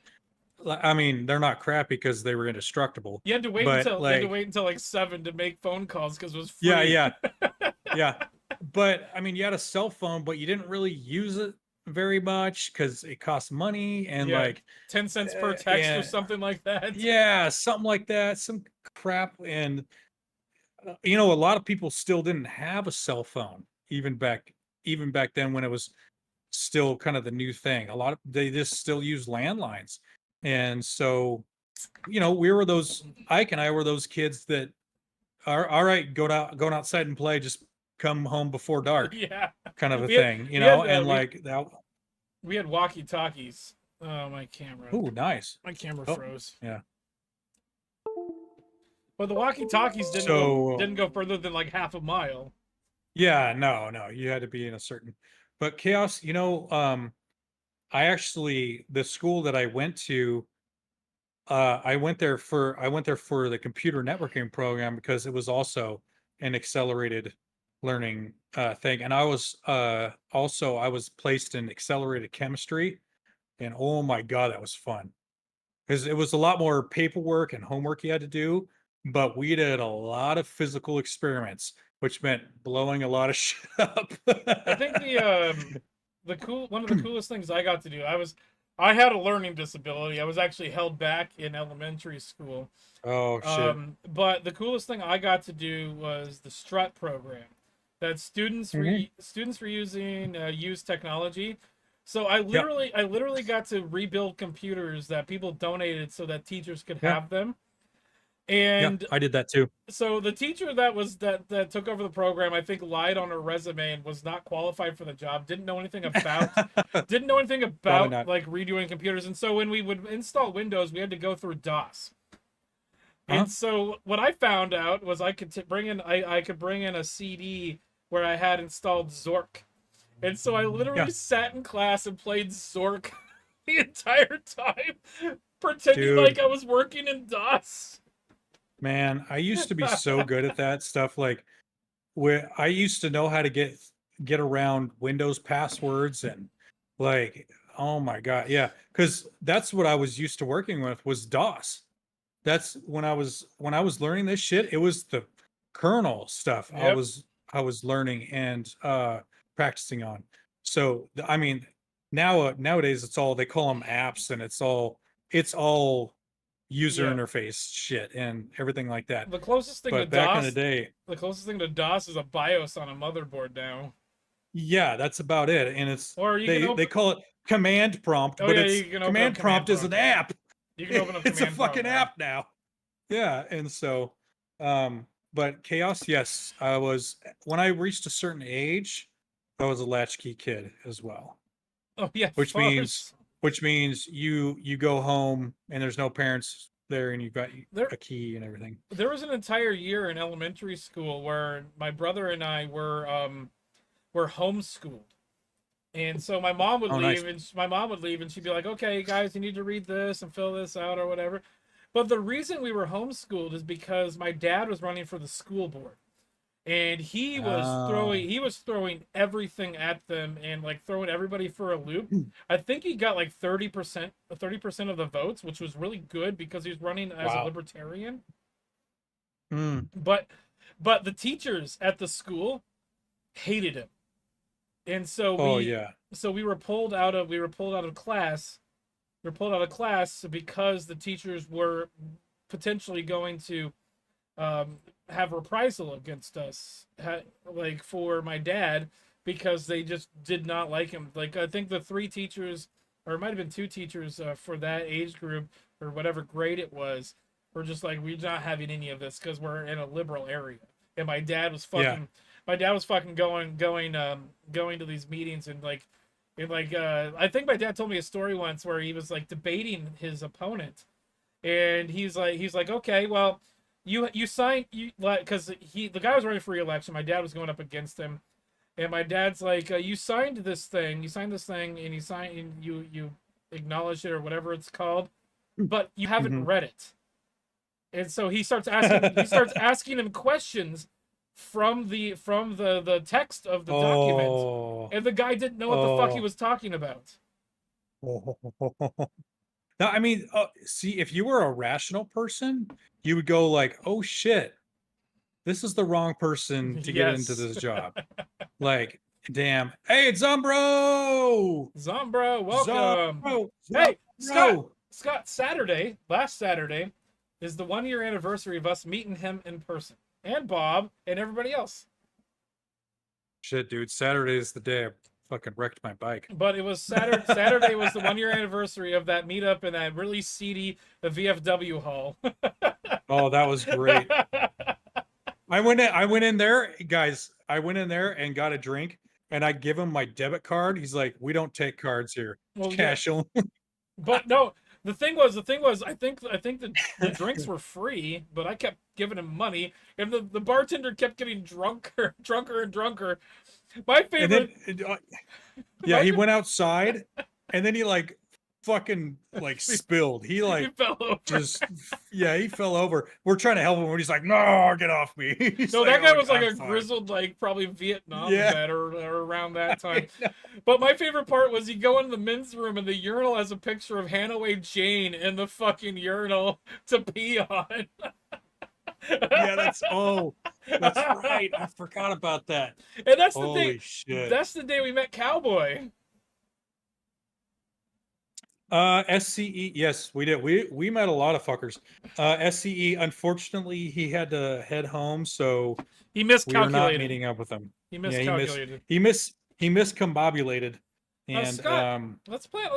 I mean, they're not crappy because they were indestructible. You had to wait But until like, like 7 to make phone calls because it was free. yeah. Yeah. But I mean, you had a cell phone, but you didn't really use it very much because it cost money and Yeah, like 10 cents per text or and something like that. yeah, something like that, some crap. And you know, a lot of people still didn't have a cell phone even back then when it was still kind of the new thing. A lot of they just still use landlines. And so, you know, we were those Ike and I were those kids that are all right, going outside and play, just come home before dark Yeah, kind of a we had, thing, you know, and like that. we had walkie talkies. Oh, Oh, nice. my camera Oh, froze. yeah. But the walkie talkies So didn't go further than like half a mile. yeah, no, you had to be in a certain, but chaos, you know, I actually, the school that I went to, I went there for the computer networking program because it was also an accelerated learning thing. And I was also I was placed in accelerated chemistry, and oh my God, that was fun. Because it was a lot more paperwork and homework you had to do, but we did a lot of physical experiments, which meant blowing a lot of shit up. I think one of the coolest things I got to do, I had a learning disability. I was actually held back in elementary school. Oh shit. But the coolest thing I got to do was the strut program that students were using used technology. So Yep. I literally got to rebuild computers that people donated so that teachers could Yeah. have them. Yeah. And I did that too. so the teacher that took over the program, I think, lied on her resume and was not qualified for the job. Didn't know anything about Probably not. like redoing computers. And so when we would install Windows, we had to go through DOS. Uh-huh. And so what I found out was I could I could bring in a CD where I had installed Zork. And so I literally Yeah. sat in class and played Zork the entire time, pretending Dude. like I was working in DOS. Man, I used to be so good at that stuff. Like, where I used to know how to get around Windows passwords and like, oh my God, yeah, because that's what I was used to working with was DOS. That's when I was learning this shit. It was the kernel stuff Yep. I was learning and practicing on. So I mean, nowadays it's all they call them apps and it's all user Yeah. interface shit and everything like that. The closest thing to But back in the DOS, day, the closest thing to DOS is a BIOS on a motherboard now. yeah, that's about it. And it's Or you can they open. call it command prompt, Oh but yeah, it's you can open up command command prompt is an prompt. app. You can open up It's a command prompt fucking now. app now. Yeah, and so but chaos, yes, I was when I reached a certain age, I was a latchkey kid as well. Oh yeah, Which means farce. you go home and there's no parents there and you've got There a key and everything. there was an entire year in elementary school where my brother and I were homeschooled. And so my mom would Oh, nice. leave, and she'd be like, "Okay, guys, you need to read this and fill this out or whatever." But the reason we were homeschooled is because my dad was running for the school board, and Oh. he was throwing everything at them and like throwing everybody for a loop. I think he got like 30% of the votes, which was really good because he was running as a Wow. libertarian. Mm. But the teachers at the school hated him, and Oh yeah. we were pulled out of class. We were pulled out of class because the teachers were potentially going to have reprisal against us, like for my dad, because they just did not like him. Like I think the three teachers, or it might have been two teachers for that age group or whatever grade it was, were just like, we're not having any of this because we're in a liberal area. And Yeah. my dad was fucking going to these meetings and like. I think my dad told me a story once where he was like debating his opponent, and he's like, okay, well, you signed you like because the guy was running for re-election. My dad was going up against him, and my dad's like, you signed this thing, and you acknowledged it or whatever it's called, but you haven't Mhm. read it. And so he starts asking him questions from the text of the document, Oh. and the guy didn't know what the fuck he Oh. was talking about. No, I mean, see, if you were a rational person, you would go like, "Oh shit, this is the wrong person to get into Yes. this job." Like, damn. Hey, it's Zombro! Zombro, welcome. Zombro! Hey, Zombro! Scott, last Saturday, is the 1-year anniversary of us meeting him in person. And Bob and everybody else. Shit, dude. Saturday is the day I fucking wrecked my bike. But it was Saturday. Saturday was the 1-year anniversary of that meetup in that really seedy VFW hall. Oh, that was great. I went in there, guys. I went in there and got a drink, and I give him my debit card. He's like, "We don't take cards here. Well, Cash only." But no, the thing was, I think the drinks were free, but I kept giving him money, and the bartender kept getting drunker and drunker. My favorite. And then, yeah, he went outside, and then he like fucking like spilled. He like he fell over. just he fell over. We're trying to help him, and he's like, "No, get off me." He's No, that guy was like "I'm a fine." grizzled, like probably Vietnam Yeah. vet or around that time. But my favorite part was you go into the men's room and the urinal has a picture of Hanaway Jane in the fucking urinal to pee on. Yeah, that's right. I forgot about that. And that's the Holy day. shit. That's the day we met Cowboy. SCE, yes, we did. We met a lot of fuckers. SCE, unfortunately, he had to head home, so He we were miscalculated. not meeting up with him. He Yeah, miscalculated. he miscombobulated. And Scott, let's plan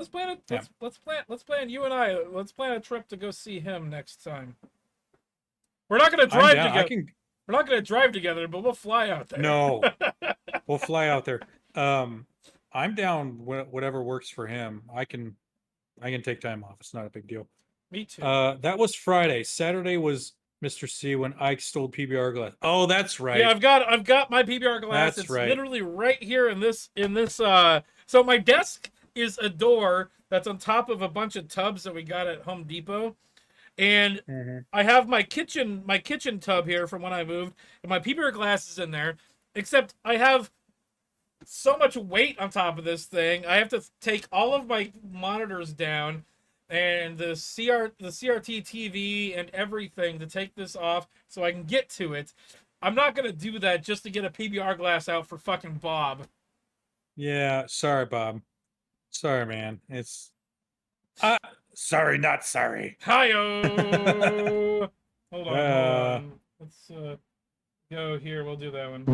you and I. Let's plan a trip to go see him next time. We're not gonna drive together. We're not gonna drive together, but we'll fly out there. No, we'll fly out there. I'm down whatever works for him. I can take time off. It's not a big deal. Me too. That was Friday. Saturday was Mr. C when Ike stole PBR glass. Oh, that's right. Yeah, I've got my PBR glass. That's it's right. literally right here in this so my desk is a door that's on top of a bunch of tubs that we got at Home Depot. And I have my kitchen tub here from when I moved, and my PBR glass is in there, except I have so much weight on top of this thing. I have to take all of my monitors down and the CRT TV and everything to take this off so I can get to it. I'm not going to do that just to get a PBR glass out for fucking Bob. Yeah, sorry, Bob. Sorry, man. It's sorry, not sorry. Hi-yo! Hold on. Let's go here. We'll do that one.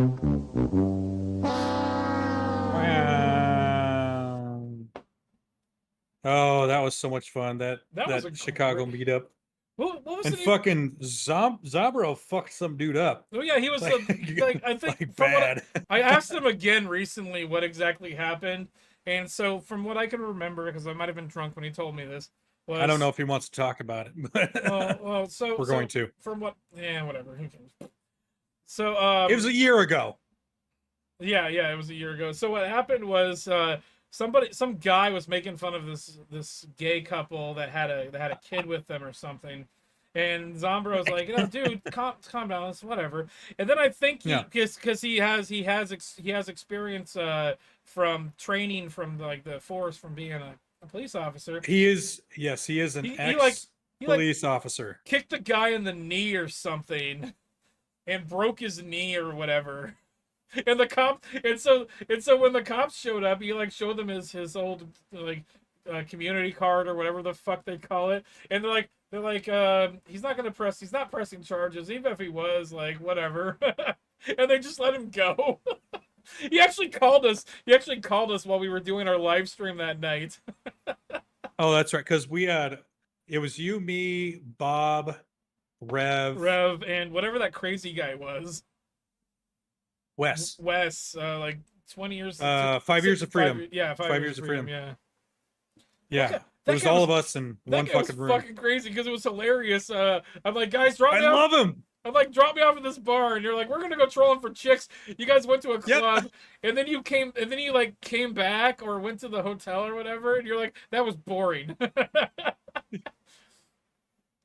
Oh, that was so much fun. That was a Chicago meetup. What was And fucking Zabro fucked some dude up. Oh yeah, he was I think like bad. I asked him again recently what exactly happened, and so from what I can remember, because I might have been drunk when he told me this, was, I don't know if he wants to talk about it, but we're going to. From what? Yeah, whatever. Who cares? So it was a year ago. Yeah, it was a year ago. So what happened was some guy was making fun of this gay couple that had a kid with them or something, and Zombro was like, dude, calm down, it's whatever. And then I think because he has experience from training from like the force from being a police officer. He is an ex-police officer. Kicked the guy in the knee or something, and broke his knee or whatever. And the cop, and so when the cops showed up, he like showed them his old like community card or whatever the fuck they call it, and they're like he's not pressing charges, even if he was, like, whatever. And they just let him go. He actually called us while we were doing our live stream that night. Oh, that's right, because it was you, me, Bob, Rev, and whatever that crazy guy was. Wes, like 20 years. 5 years of freedom. 5 years of freedom. Yeah. Yeah. It was all of us in one fucking room. Fucking crazy because it was hilarious. I'm like, guys, drop me off. I love him. I'm like, drop me off at this bar, and you're like, we're gonna go trolling for chicks. You guys went to a club, and then you came back or went to the hotel or whatever, and you're like, that was boring.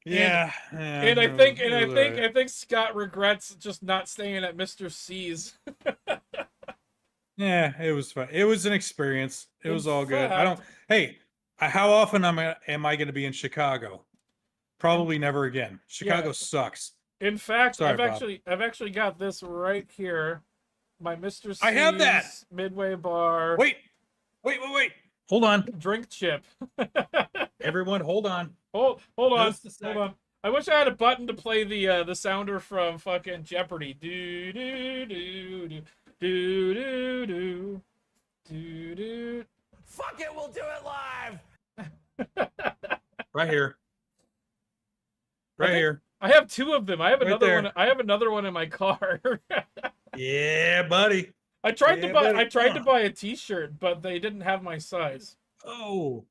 Yeah. And I think Scott regrets just not staying at Mr. C's. Yeah, it was fun. It was an experience. It was all good. Hey, How often am I going to be in Chicago? Probably never again. Chicago sucks. In fact, Sorry, I've actually got this right here. My Mr. C's I have that. Midway Bar. Wait. Hold on. Drink chip. Everyone, hold on. Hold on. Just a sec. Hold on. I wish I had a button to play the sounder from fucking Jeopardy. Do do do do do do do do do. Fuck it, we'll do it live. Right here. Right here. I have two of them. I have Right another there. one. I have another one in my car. Yeah, buddy. I tried to buy. buddy. I tried to buy a T-shirt, but they didn't have my size. Oh.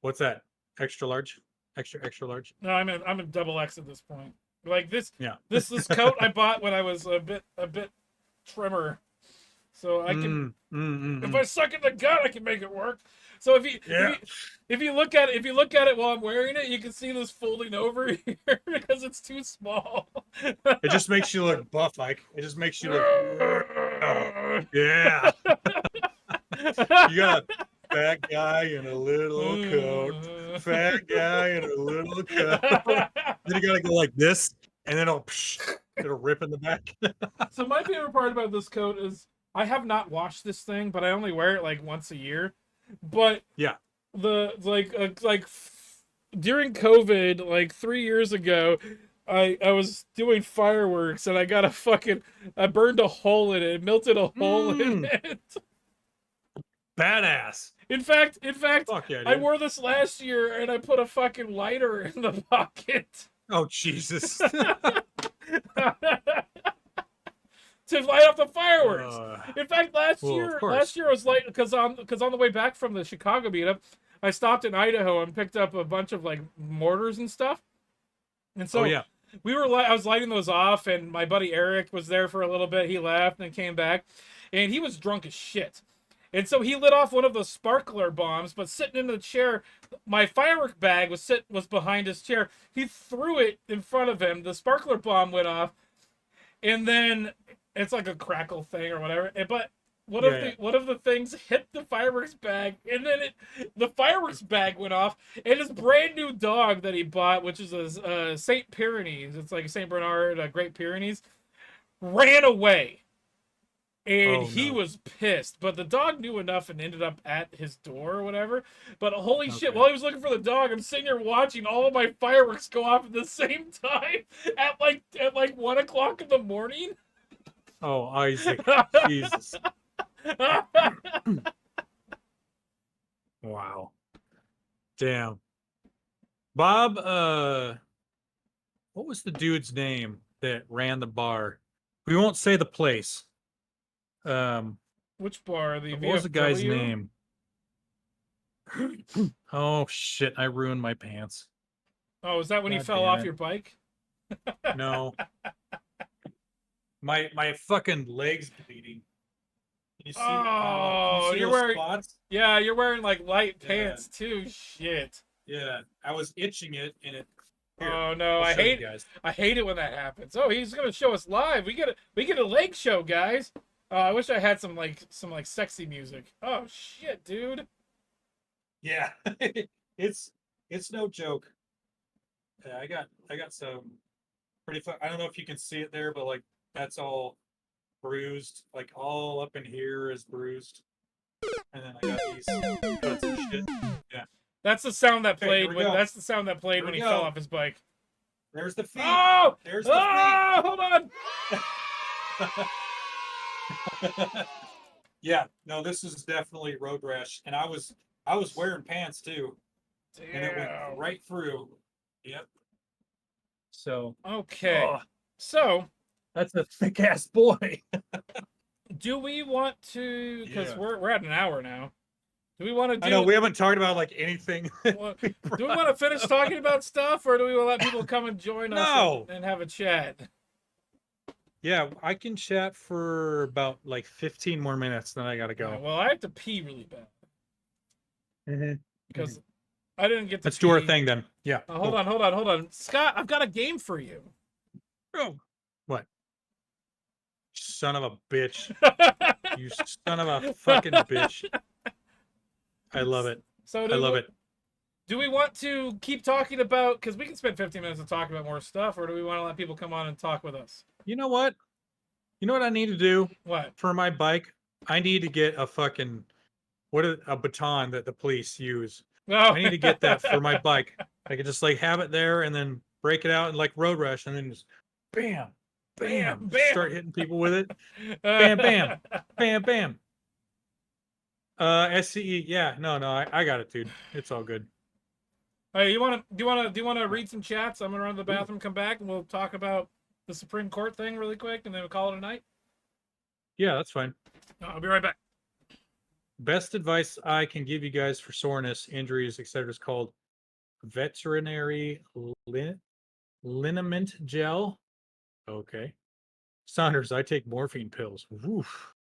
What's that? Extra large? Extra large? No, I'm a double X at this point. Like this. Yeah. This coat I bought when I was a bit trimmer, so I can. If I suck in the gut, I can make it work. So if you look at it while I'm wearing it, you can see this folding over here because it's too small. It just makes you look buff, Ike. It just makes you look. Oh, yeah. You got a fat guy in a little coat. Fat guy in a little coat. Then you gotta go like this, and then it'll rip in the back. So my favorite part about this coat is I have not washed this thing, but I only wear it like once a year. But Yeah. the during COVID, like 3 years ago, I was doing fireworks and I got I burned a hole in it, melted a hole in it. Badass. In fact, Fuck yeah, I dude. wore this last year and I put a fucking lighter in the pocket. Oh Jesus. To light up the fireworks. In fact, last well, year of course. I was like, because on the way back from the Chicago meetup, I stopped in Idaho and picked up a bunch of like mortars and stuff. And so Oh yeah. I was lighting those off, and my buddy Eric was there for a little bit. He left and came back, and he was drunk as shit. And so he lit off one of those sparkler bombs, but sitting in the chair, my firework bag was behind his chair. He threw it in front of him. The sparkler bomb went off, and then it's like a crackle thing or whatever. But one of the things hit the fireworks bag, and then the fireworks bag went off, and his brand new dog that he bought, which is a Saint Pyrenees, it's like a Saint Bernard, Great Pyrenees, ran away. And he was pissed, but the dog knew enough and ended up at his door or whatever. But holy shit, while he was looking for the dog, I'm sitting here watching all of my fireworks go off at the same time at like 1 o'clock in the morning. Oh, Isaac. Jesus. Wow. Damn. Bob, what was the dude's name that ran the bar? We won't say the place. Which bar? The what was the guy's VFW? name? Oh shit, I ruined my pants. Oh, is that when you God fell damn off it. your bike? No. My fucking legs bleeding. Can you see? Oh, can you see you're those wearing- spots? Yeah, you're wearing like light Yeah. pants too. Shit. Yeah, I was itching it, and it. Here, Oh no, I'll I show you hate guys. I hate it when that happens. Oh, he's gonna show us live. We get a leg show, guys. I wish I had some sexy music. Oh shit, dude. Yeah, it's no joke. Yeah, I got some pretty fun. I don't know if you can see it there, but like that's all bruised. Like all up in here is bruised, and then I got these cuts and shit. Yeah, That's the sound that Okay, played here we when go. that's the sound that played Here when we he go. fell off his bike. there's the feet. Oh! There's the Oh, hold on. feet. Yeah, no, this is definitely road rash, and I was wearing pants too, and it went Damn. right through. Yep. So Okay. oh, So, that's a thick ass boy. do we want to? Because Yeah. we're at an hour now. Do we want to do? I know we haven't talked about like anything. do we want to finish talking about stuff, or do we let people come and join us No. and have a chat? Yeah, I can chat for about like 15 more minutes, then I gotta go. Well, I have to pee really bad because I didn't get to. Let's do our pee. thing then. Yeah. Hold on, Scott. I've got a game for you. Oh, what? Son of a bitch. You son of a fucking bitch. I love it. So I love it. Do we want to keep talking about, because we can spend 15 minutes to talk about more stuff, or do we want to let people come on and talk with us? You know what? You know what I need to do? What? For my bike? I need to get a fucking, a baton that the police use. No. I need to get that for my bike. I could just like have it there and then break it out and like road rush and then just bam, bam, Bam. start hitting people with it. Bam, bam, bam, bam. SCE, yeah, no, I got it, dude. It's all good. Hey, do you want to read some chats? I'm gonna run to the bathroom, come back, and we'll talk about the Supreme Court thing really quick, and then we'll call it a night. Yeah, that's fine. I'll be right back. Best advice I can give you guys for soreness, injuries, etc. is called veterinary liniment gel. Okay. Saunders, I take morphine pills. Woof.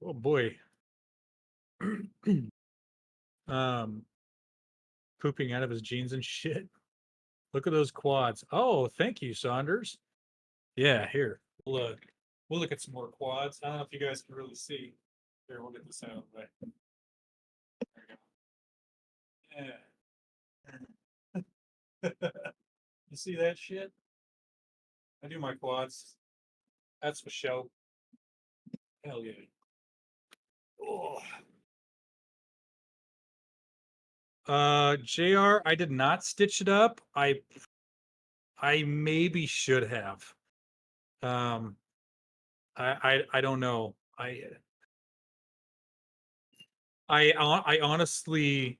Oh boy. Pooping out of his jeans and shit. Look at those quads. Oh, thank you, Saunders. Yeah, here. We'll look at some more quads. I don't know if you guys can really see. Here, we'll get this out of the way. There we go. Yeah. You see that shit? I do my quads. That's for show. Hell yeah. Oh. JR, I did not stitch it up. I maybe should have. I don't know. I honestly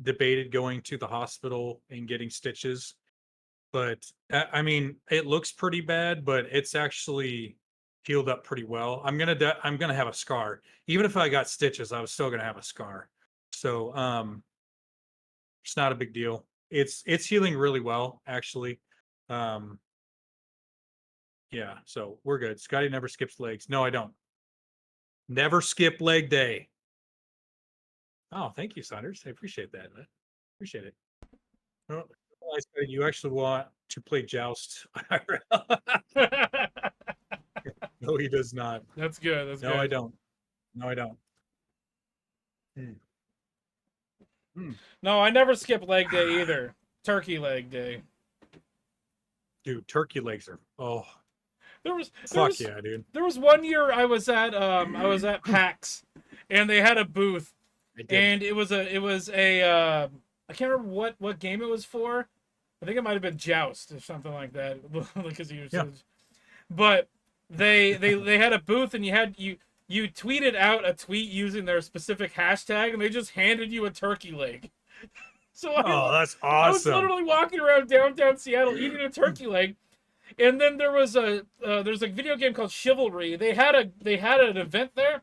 debated going to the hospital and getting stitches, but I mean, it looks pretty bad, but it's actually healed up pretty well. I'm gonna have a scar. Even if I got stitches, I was still gonna have a scar. So it's not a big deal. It's healing really well, actually. Yeah, so we're good. Scotty never skips legs. No, I don't. Never skip leg day. Oh, thank you, Saunders. I appreciate that. Man. Appreciate it. Well, I said you actually want to play joust. No, he does not. That's good. That's No, good. I don't. No, I don't. No, I never skip leg day either. Turkey leg day. Dude, turkey legs are Fuck yeah, dude. There was one year I was at PAX, and they had a booth, and it was a I can't remember what game it was for. I think it might have been Joust or something like that, because But they had a booth, and you tweeted out a tweet using their specific hashtag, and they just handed you a turkey leg. So that's awesome. I was literally walking around downtown Seattle eating a turkey leg. And then there was there's a video game called Chivalry. They had an event there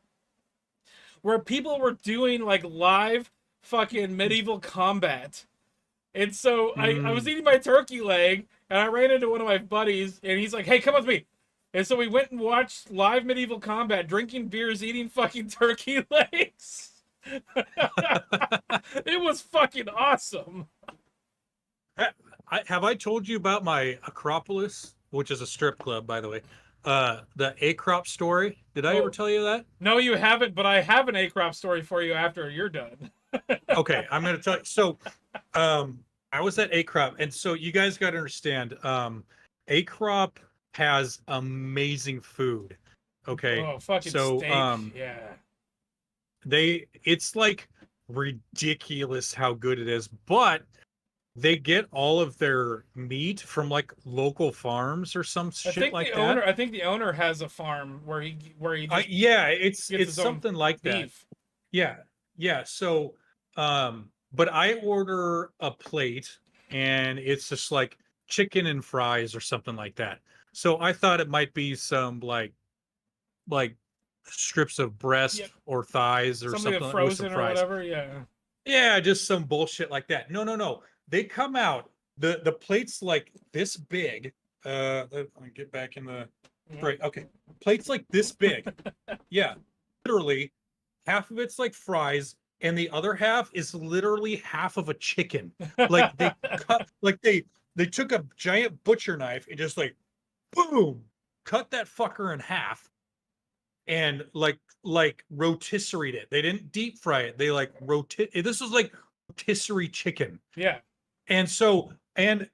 where people were doing like live fucking medieval combat. And so I was eating my turkey leg, and I ran into one of my buddies, and he's like, "Hey, come with me." And so we went and watched live medieval combat, drinking beers, eating fucking turkey legs. It was fucking awesome. Have I told you about my Acropolis, which is a strip club, by the way? The A-Crop story. Did I ever tell you that? No, you haven't, but I have an A-Crop story for you after you're done. Okay, I'm going to tell you. So, I was at A-Crop, and so you guys got to understand, A-Crop has amazing food. Okay. Oh, fucking so, steak. Yeah. It's like ridiculous how good it is, but they get all of their meat from like local farms or some shit like that. I think the owner has a farm where he just yeah, it's something like beef. that. Yeah. So, but I order a plate and it's just like chicken and fries or something like that. So I thought it might be some like strips of breast or thighs or something frozen with some or fries. whatever. Yeah, just some bullshit like that. No. They come out. The plate's like this big. Let me get back in the right. Okay, plate's like this big. Yeah, literally, half of it's like fries, and the other half is literally half of a chicken. Like they cut, like they took a giant butcher knife and just like, boom, cut that fucker in half, and like rotisseried it. They didn't deep fry it. They like This was like rotisserie chicken. Yeah. And so, and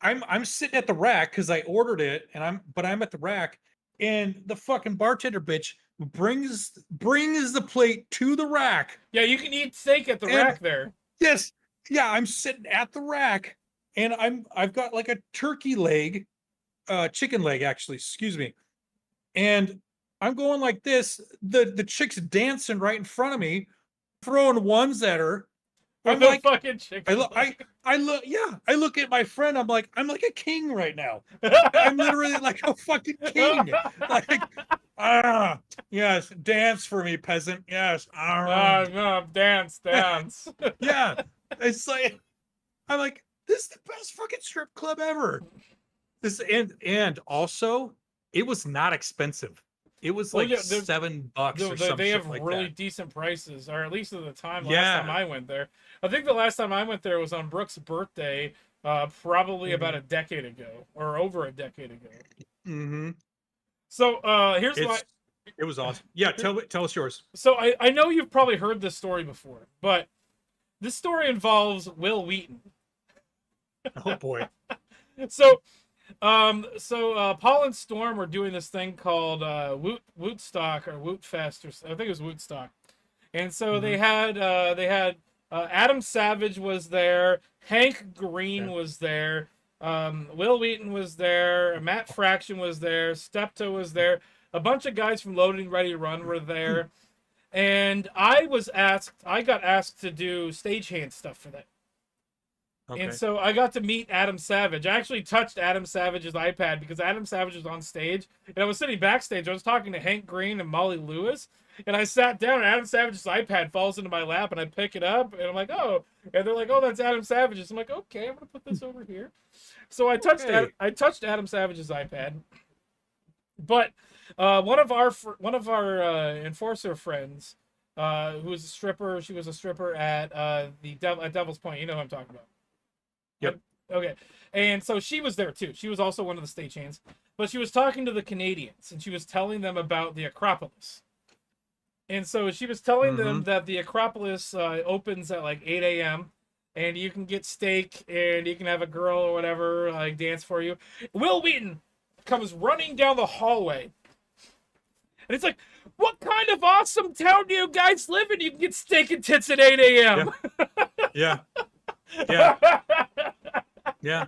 I'm sitting at the rack because I ordered it, and I'm at the rack, and the fucking bartender bitch brings the plate to the rack. Yeah, you can eat steak at the rack there. Yes, yeah, I'm sitting at the rack, and I've got like a turkey leg, chicken leg actually, excuse me, and I'm going like this. The chick's dancing right in front of me, throwing ones at her. With I'm the like, fucking chicken. I look at my friend. I'm like a king right now. I'm literally like a fucking king. Like, yes, dance for me, peasant. Yes, no, dance. yeah. It's like, I'm like, this is the best fucking strip club ever. This and also, it was not expensive. It was like $7 or something. They have like really that. decent prices, or at least at the time. Yeah. Last time I went there, I think the last time I went there was on Brooke's birthday, probably about a decade ago, or over a decade ago. Mm-hmm. So here's why. It was awesome. Yeah, tell us yours. So I know you've probably heard this story before, but this story involves Will Wheaton. Oh boy. So Paul and Storm were doing this thing called Wootstock or Wootfest, or I think it was Wootstock, and so they had Adam Savage was there, Hank Green was there, Will Wheaton was there, Matt Fraction was there, Steptoe was there, a bunch of guys from Loading Ready to Run were there, and I got asked to do stagehand stuff for that. Okay. And so I got to meet Adam Savage. I actually touched Adam Savage's iPad because Adam Savage was on stage, and I was sitting backstage. I was talking to Hank Green and Molly Lewis, and I sat down, and Adam Savage's iPad falls into my lap, and I pick it up, and I'm like, oh, and they're like, oh, that's Adam Savage's. I'm like, okay, I'm gonna put this over here. So I touched Adam Savage's iPad, but one of our enforcer friends, who was a stripper, she was a stripper at at Devil's Point. You know who I'm talking about. Yep. Okay. And so she was there too. She was also one of the stagehands, but she was talking to the Canadians, and she was telling them about the Acropolis. And so she was telling them that the Acropolis opens at like 8 a.m. and you can get steak and you can have a girl or whatever like dance for you. Will Wheaton comes running down the hallway, and it's like, what kind of awesome town do you guys live in? You can get steak and tits at 8 a.m. Yeah. Yeah. Yeah.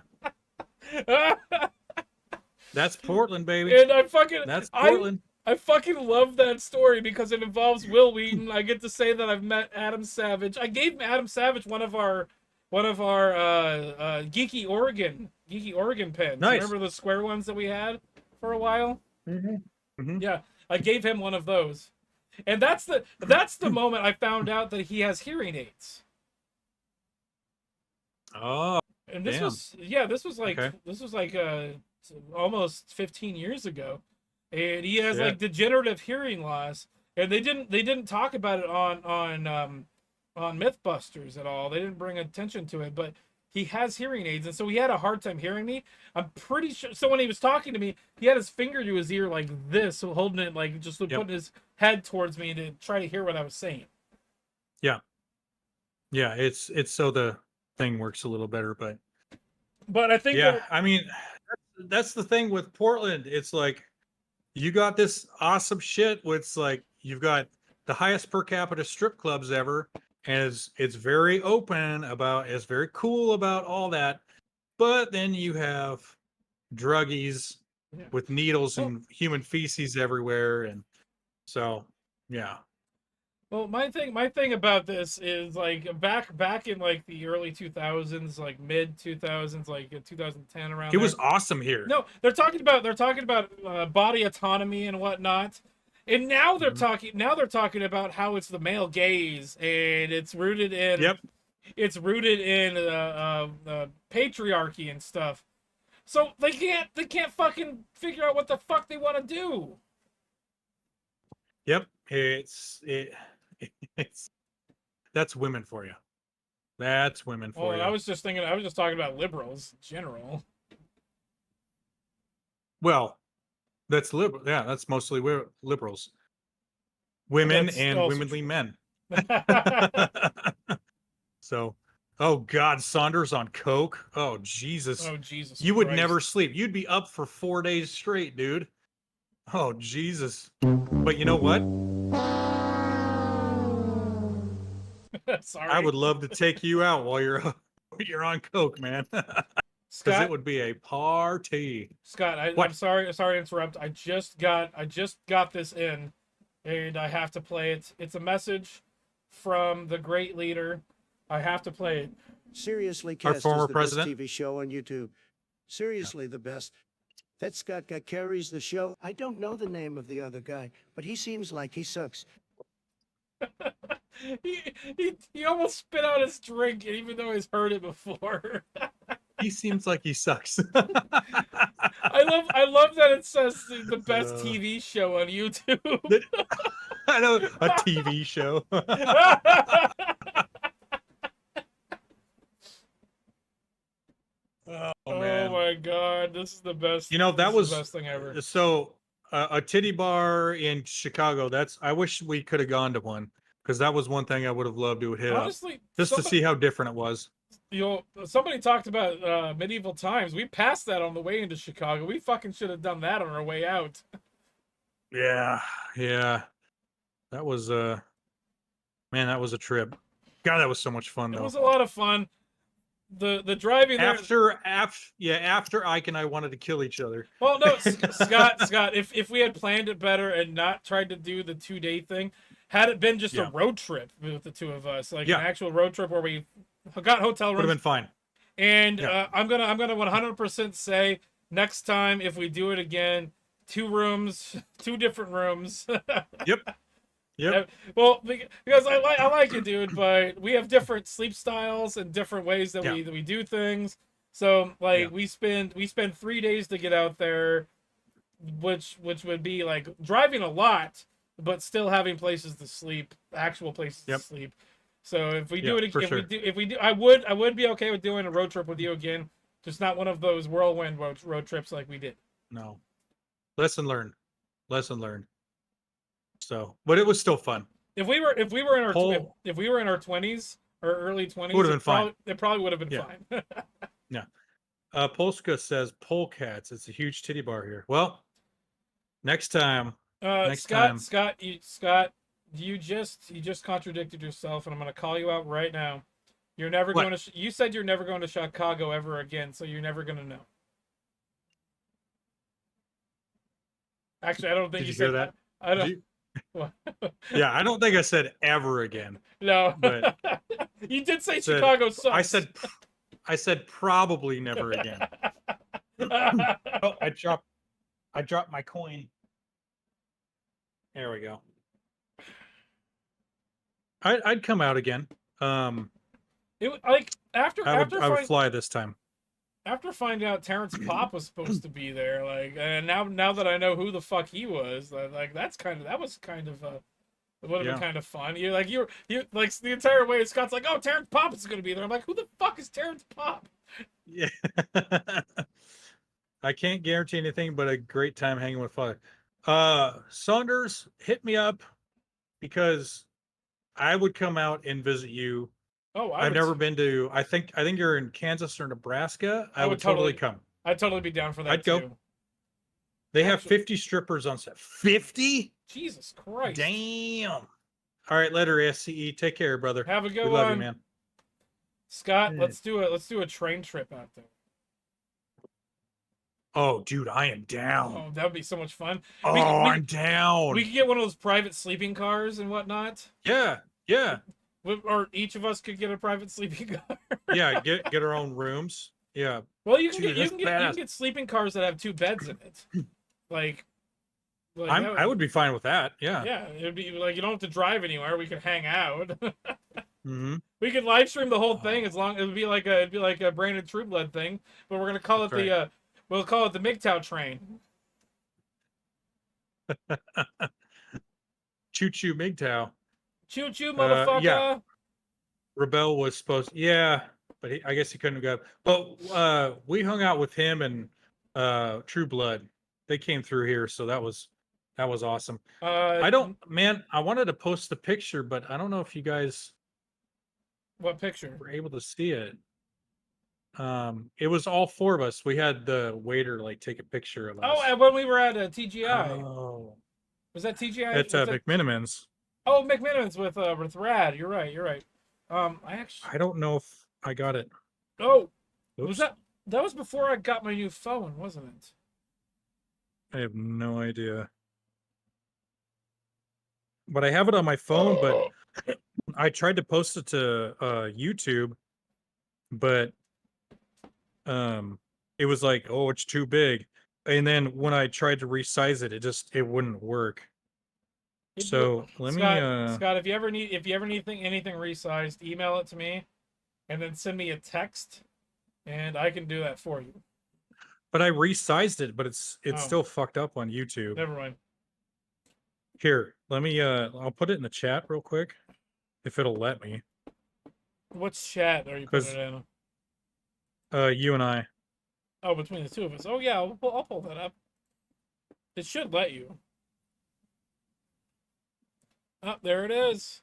That's Portland, baby. And that's Portland. I fucking love that story because it involves Will Wheaton. I get to say that I've met Adam Savage. I gave Adam Savage one of our geeky Oregon pens. Nice. Remember the square ones that we had for a while? Mm-hmm. Yeah, I gave him one of those. And that's the moment I found out that he has hearing aids. Oh, and this was like almost 15 years ago, and he has like degenerative hearing loss, and they didn't talk about it on Mythbusters at all. They didn't bring attention to it, but he has hearing aids, and so he had a hard time hearing me. I'm pretty sure. So when he was talking to me, he had his finger to his ear like this, so holding it like just putting his head towards me to try to hear what I was saying. Yeah, yeah. It's so the thing works a little better, but I think I mean, that's the thing with Portland. It's like you got this awesome shit. It's like you've got the highest per capita strip clubs ever, and it's very open about, it's very cool about all that. But then you have druggies with needles and human feces everywhere, and so yeah. Well, my thing about this is like back in like the early 2000s, like mid 2000s, like 2010 around. It was awesome here. No, they're talking about body autonomy and whatnot, and now they're talking about how it's the male gaze and it's rooted in patriarchy and stuff. So they can't fucking figure out what the fuck they want to do. Yep, that's women for you. That's women for you. I was just talking about liberals in general. Well, that's liberal. Yeah, that's mostly liberals. Women and womanly men. So, oh God, Saunders on coke. Oh Jesus. Oh Jesus! You would Christ. never sleep. You'd be up for 4 days straight, dude. Oh Jesus. But you know what? Sorry, I would love to take you out while you're on coke, man. Because Scott. it would be a party. Scott, What? I'm sorry to interrupt. I just got this in, and I have to play it. It's a message from the great leader. I have to play it. Seriously, Our Cast former is the president? best TV show on YouTube. Seriously, the best. That Scott guy carries the show. I don't know the name of the other guy, but he seems like he sucks. He almost spit out his drink, even though he's heard it before. He seems like he sucks. I love that it says the best TV show on YouTube. I know, a TV show. Oh man. Oh my god, this is the best. You know, that this was is the best thing ever. So a titty bar in Chicago. I wish we could have gone to one, because that was one thing I would have loved to hit Honestly, up just to see how different it was. You know, somebody talked about medieval times. We passed that on the way into Chicago. We fucking should have done that on our way out. Yeah, that was man, that was a trip. God, that was so much fun It though. was a lot of fun. The driving there. After Ike and I wanted to kill each other. Well, no, Scott. If we had planned it better and not tried to do the 2-day thing, had it been just a road trip with the two of us, like an actual road trip where we got hotel rooms, would have been fine. And I'm gonna 100% say next time if we do it again, 2 rooms, 2 different rooms. Yep. Well, because I like it, dude, but we have different sleep styles and different ways that we do things. So like we spend 3 days to get out there, which would be like driving a lot, but still having places to sleep, actual places to sleep. So if we do it again, if we do, I would be okay with doing a road trip with you again, just not one of those whirlwind road trips like we did. No. Lesson learned. So, but it was still fun. If we were in our 20s or early 20s, would have been fine. It probably would have been fine. Yeah. Polska says polecats. It's a huge titty bar here. Well, next time. Scott, you just contradicted yourself, and I'm going to call you out right now. You're never going to. You said you're never going to Chicago ever again, so you're never going to know. Actually, I don't think Did you said hear that. I don't. Yeah, I don't think I said ever again. No, but you did say Chicago sucks. I said probably never again. Oh, I dropped my coin. There we go. I'd come out again. It like I would fly this time. After finding out Terrence Pop was supposed to be there, like, and now that I know who the fuck he was, like that was kind of it would have been kind of fun. You like the entire way Scott's like, oh, Terrence Pop is going to be there. I'm like, who the fuck is Terrence Pop? Yeah. I can't guarantee anything but a great time hanging with Father. Saunders, hit me up, because I would come out and visit you. Oh, I've never been to. I think you're in Kansas or Nebraska. I would totally come. I'd totally be down for that. I'd go. They have 50 strippers on set. 50? Jesus Christ! Damn. All right, later, SCE. Take care, brother. Have a good one. Love you, man. Scott, let's do a train trip out there. Oh, dude, I am down. Oh, that would be so much fun. I'm down. We could get one of those private sleeping cars and whatnot. Yeah. Or each of us could get a private sleeping car. Yeah, get our own rooms. Yeah. Well, you can get sleeping cars that have 2 beds in it. Like I would be fine with that. Yeah. Yeah, it'd be like you don't have to drive anywhere. We could hang out. Mm-hmm. We could live stream the whole thing as long it would be like a Brandon True Blood thing, but we're gonna call we'll call it the MGTOW train. Choo choo MGTOW. Choo choo, motherfucker. Yeah. Rebel was supposed, but I guess he couldn't have got. But we hung out with him and True Blood. They came through here, so that was awesome. I wanted to post the picture, but I don't know if you guys. What picture? were able to see it. It was all four of us. We had the waiter like take a picture of us. Oh, and when we were at TGI. Oh, Was that TGI? it's Was that... McMinimans. Oh, McMinimans with Rad. You're right. You're right. I don't know if I got it. Oh, Oops. was that was before I got my new phone, wasn't it? I have no idea. But I have it on my phone, but I tried to post it to YouTube, but it was like, oh, it's too big. And then when I tried to resize it, it wouldn't work. So let me Scott, if you ever need anything resized, email it to me and then send me a text and I can do that for you. But I resized it, but it's still fucked up on YouTube. Never mind. Here, let me I'll put it in the chat real quick if it'll let me. What chat are you putting it in? You and I. Oh, between the two of us. Oh yeah, I'll pull that up. It should let you. Oh, there it is.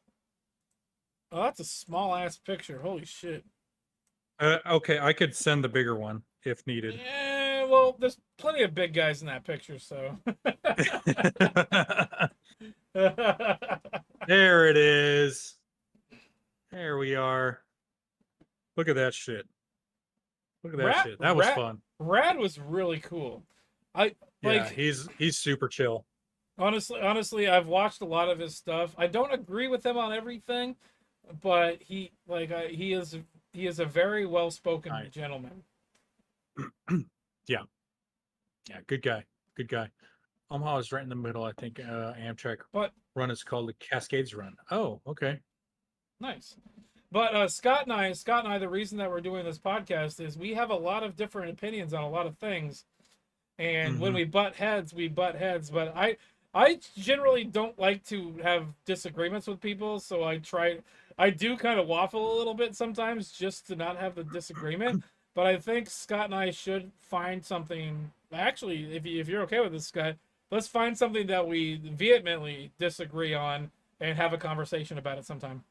Oh, that's a small ass picture. Holy shit. Okay, I could send the bigger one if needed. Yeah, well, there's plenty of big guys in that picture, so. There it is. There we are. Look at that shit. Look at that shit. That was fun. Rad was really cool. Yeah, he's super chill. Honestly, I've watched a lot of his stuff. I don't agree with him on everything, but he is a very well-spoken gentleman. Yeah, good guy. Good guy. Omaha is right in the middle. I think Amtrak run is called the Cascades Run. Oh, okay. Nice. But Scott and I, the reason that we're doing this podcast is we have a lot of different opinions on a lot of things. And when we butt heads, we butt heads. But I generally don't like to have disagreements with people, so I do kind of waffle a little bit sometimes just to not have the disagreement. But I think Scott and I should find something. Actually, if you're okay with this, Scott, let's find something that we vehemently disagree on and have a conversation about it sometime.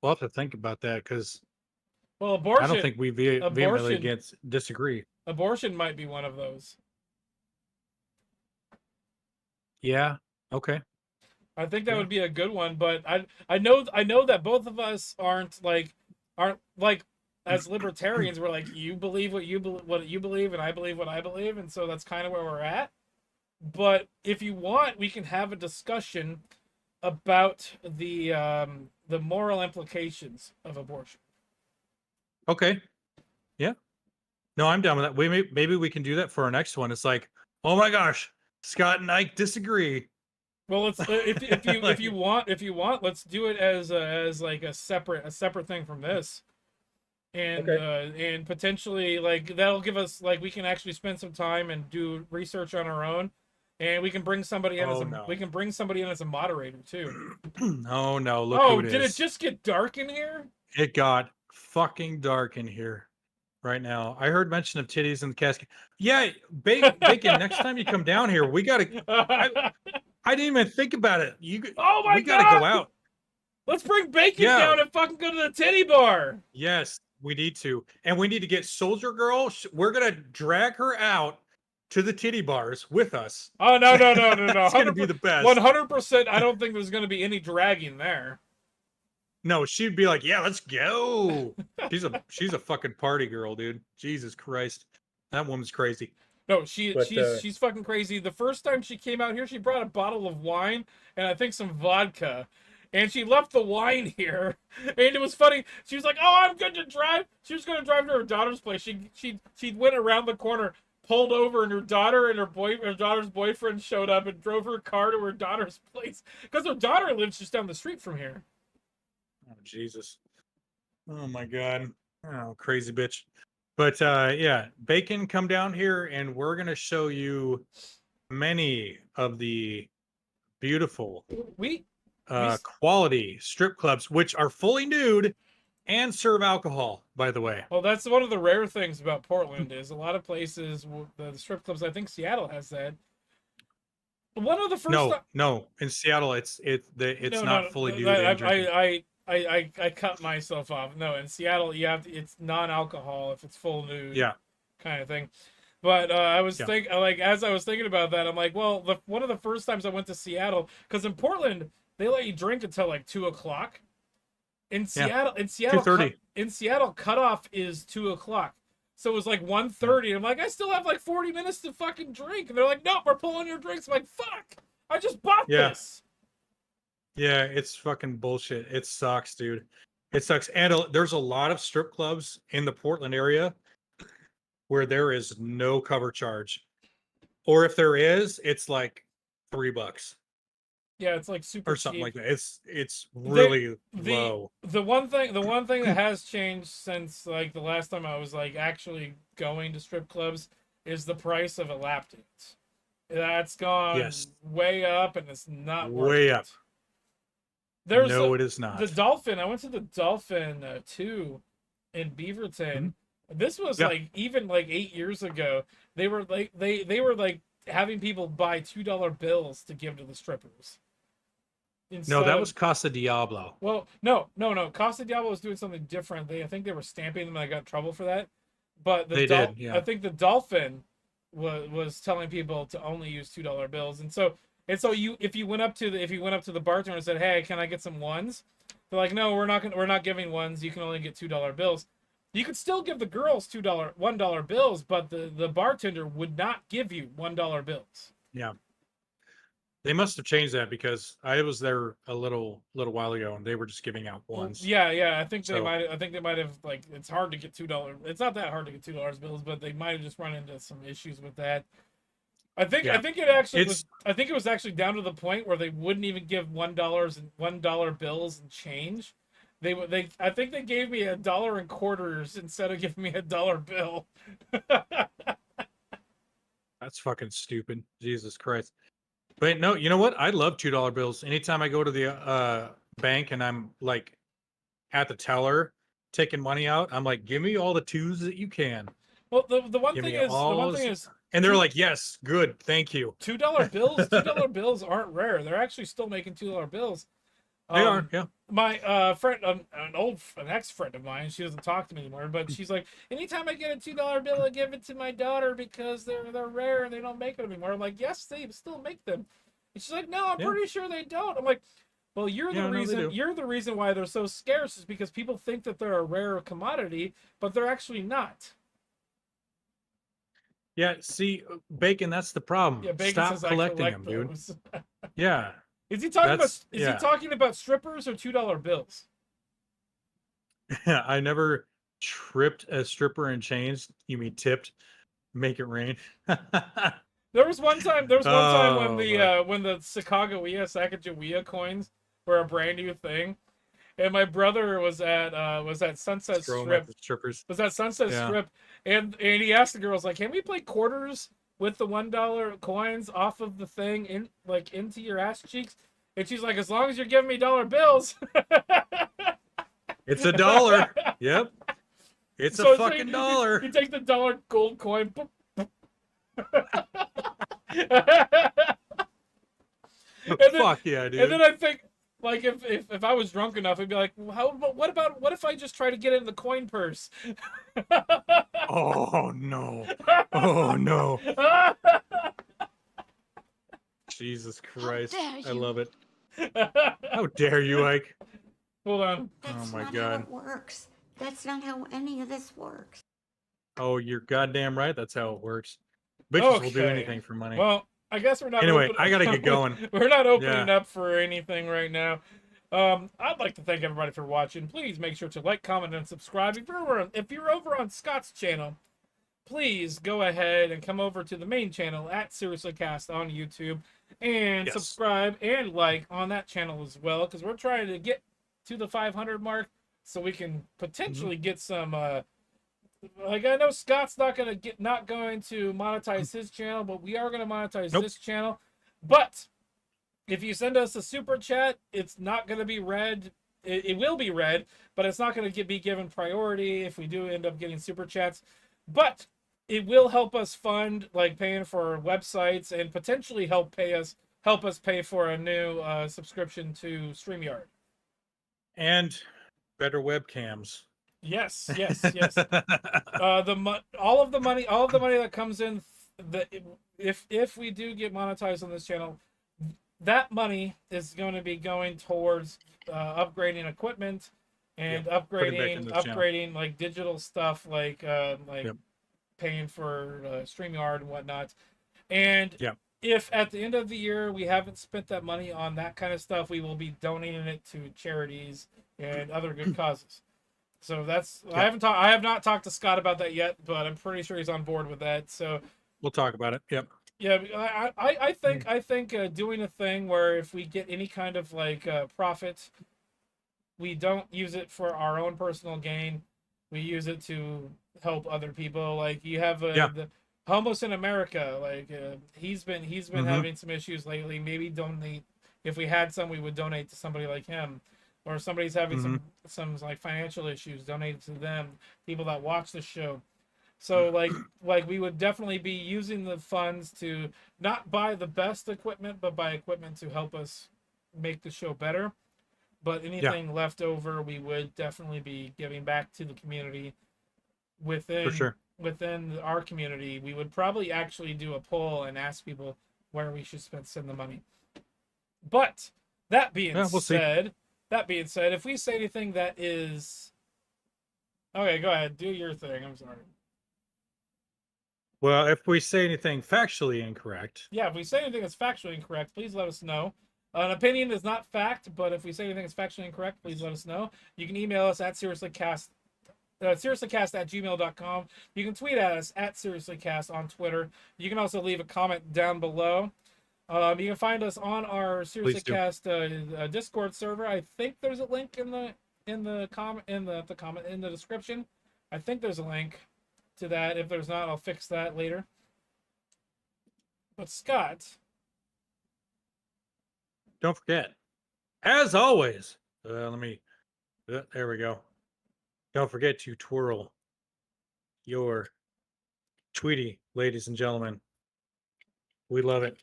We'll have to think about that because abortion. I don't think we vehemently disagree. Abortion might be one of those. Yeah. Okay. I think that would be a good one, but I know that both of us aren't like as libertarians. We're like, you believe what you believe, and I believe what I believe, and so that's kind of where we're at. But if you want, we can have a discussion about the moral implications of abortion. Okay. Yeah. No, I'm down with that. Maybe we can do that for our next one. It's like, oh my gosh, Scott and Ike disagree. Well, let's if you want, let's do it as like a separate thing from this, and and potentially like that'll give us like we can actually spend some time and do research on our own, and we can bring somebody in as a moderator too. Oh no! Look who it is. Did it just get dark in here? It got fucking dark in here right now. I heard mention of titties in the casket. Yeah, Bacon. Next time you come down here, we gotta. I didn't even think about it. We gotta go out. Let's bring Bacon down and fucking go to the titty bar. Yes, we need to, and we need to get Soldier Girl. We're gonna drag her out to the titty bars with us. Oh no! It's gonna be the best. 100%. I don't think there's gonna be any dragging there. No, she'd be like, "Yeah, let's go." She's a fucking party girl, dude. Jesus Christ, that woman's crazy. No, she's fucking crazy. The first time she came out here, she brought a bottle of wine and I think some vodka. And she left the wine here. And it was funny. She was like, "Oh, I'm good to drive." She was going to drive to her daughter's place. She went around the corner, pulled over, and her daughter and her daughter's boyfriend showed up and drove her car to her daughter's place because her daughter lives just down the street from here. Oh, Jesus. Oh my God. Oh, crazy bitch. But yeah, Bacon, come down here and we're going to show you many of the beautiful quality strip clubs, which are fully nude and serve alcohol, by the way. Well, that's one of the rare things about Portland is a lot of places, the strip clubs, I think Seattle has that. One of the first... No, in Seattle, it's not fully nude and drinking. I cut myself off. No, in Seattle you have to, it's non-alcohol if it's full nude. Yeah. Kind of thing. But I was Yeah. as I was thinking about that, I'm like, well, one of the first times I went to Seattle, because in Portland they let you drink until like 2 o'clock. In Seattle, 2:30. In Seattle, cutoff is 2 o'clock. So it was like 1:30. I'm like, I still have like 40 minutes to fucking drink, and they're like, nope, we're pulling your drinks. I'm like, fuck, I just bought this. Yeah, it's fucking bullshit. It sucks, dude. It sucks. And there's a lot of strip clubs in the Portland area where there is no cover charge, or if there is, it's like $3 Yeah, it's like super or something cheap. like that. It's really the low. the one thing that has changed since like the last time I was like actually going to strip clubs is the price of a lap dance. That's gone Yes. way up, and it's not worth Way it. up. There's No, it is not. the Dolphin. I went to the Dolphin 2 in Beaverton. This was like even like 8 years ago. They were like they were like having people buy $2 bills to give to the strippers. No, that was Casa Diablo. Well, no. Casa Diablo was doing something different. I think they were stamping them, and I got in trouble for that. But They did, yeah. I think the Dolphin was telling people to only use $2 bills, and so if you went up to the bartender and said, "Hey, can I get some ones?" They're like, "No, we're not giving ones. You can only get $2 bills." You could still give the girls $1 bills, but the bartender would not give you $1 bills. Yeah. They must have changed that because I was there a little while ago and they were just giving out ones. Yeah. I think they might have like it's hard to get $2. It's not that hard to get $2 bills, but they might have just run into some issues with that. I think it was actually down to the point where they wouldn't even give $1 bills and change. I think they gave me $1 in quarters instead of giving me $1 bill. That's fucking stupid. Jesus Christ. But no, you know what? I love $2 bills. Anytime I go to the bank and I'm like at the teller taking money out, I'm like, give me all the twos that you can. Well, the one thing is, and they're like, yes, good, thank you. $2 bills, $2 bills aren't rare. They're actually still making $2 bills. They are, yeah. My friend, an ex-friend of mine, she doesn't talk to me anymore, but she's like, anytime I get a $2 bill, I give it to my daughter because they're rare and they don't make them anymore. I'm like, yes, they still make them. And she's like, no, I'm pretty sure they don't. I'm like, well, you're the reason why they're so scarce is because people think that they're a rare commodity, but they're actually not. Yeah, see, Bacon, that's the problem. Yeah, Bacon Stop collecting them, dude. Yeah. Is he talking about strippers or $2 bills? I never tripped a stripper in chains. You mean tipped? Make it rain. There was one time when the Sacagawea coins were a brand new thing, and my brother was at Sunset Strip. Was at Sunset Strip, and he asked the girls like, "Can we play quarters with the $1 coins off of the thing into your ass cheeks?" And she's like, "As long as you're giving me $1 bills." It's $1. Yep. It's a fucking $1. You take the $1 gold coin. Fuck yeah, dude. And then I think, like, if I was drunk enough, I'd be like, what if I just try to get it in the coin purse? Oh no. Oh no. Jesus Christ. I love it. How dare you, Ike? Hold on. That's oh my not God. how it works. That's not how any of this works. Oh, you're goddamn right. That's how it works. Bitches will do anything for money. Well, I guess we're not. Anyway, I gotta get going. We're not opening up for anything right now. I'd like to thank everybody for watching. Please make sure to like, comment, and subscribe. If you're over on Scott's channel, please go ahead and come over to the main channel at SeriouslyCast on YouTube and subscribe and like on that channel as well, because we're trying to get to the 500 mark so we can potentially get some. Like, I know Scott's not going to monetize his channel, but we are going to monetize this channel. But if you send us a super chat, it's not going to be read. It will be read, but it's not going to be given priority if we do end up getting super chats. But it will help us fund, like, paying for our websites and potentially help us pay for a new subscription to StreamYard. And better webcams. Yes, yes, yes. All of the money that comes in, if we do get monetized on this channel, that money is going to be going towards upgrading equipment and Put it back into the channel. upgrading like digital stuff, like Yep. paying for StreamYard and whatnot. And Yep. if at the end of the year we haven't spent that money on that kind of stuff, we will be donating it to charities and other good causes. So that's Yep. I have not talked to Scott about that yet, but I'm pretty sure he's on board with that. So We'll talk about it. Yep. yeah, I think doing a thing where if we get any kind of like profit, we don't use it for our own personal gain. We use it to help other people. Like you have the Homeless in America. Like he's been having some issues lately. Maybe donate, if we had some, we would donate to somebody like him. Or if somebody's having some like financial issues, donate to them. People that watch the show. So like we would definitely be using the funds to not buy the best equipment, but buy equipment to help us make the show better. But anything left over, we would definitely be giving back to the community. For sure. Within our community, we would probably actually do a poll and ask people where we should send the money. But that being said, if we say anything that is okay, go ahead, do your thing. I'm sorry. Well, if we say anything factually incorrect. Yeah, if we say anything that's factually incorrect, please let us know. An opinion is not fact, but if we say anything that's factually incorrect, please let us know. You can email us at seriouslycast@gmail.com. You can tweet at us at seriouslycast on Twitter. You can also leave a comment down below. You can find us on our SeriouslyCast Discord server. I think there's a link in the description. I think there's a link to that. If there's not, I'll fix that later. But Scott, don't forget, as always, there we go. Don't forget to twirl your Tweety, ladies and gentlemen. We love it.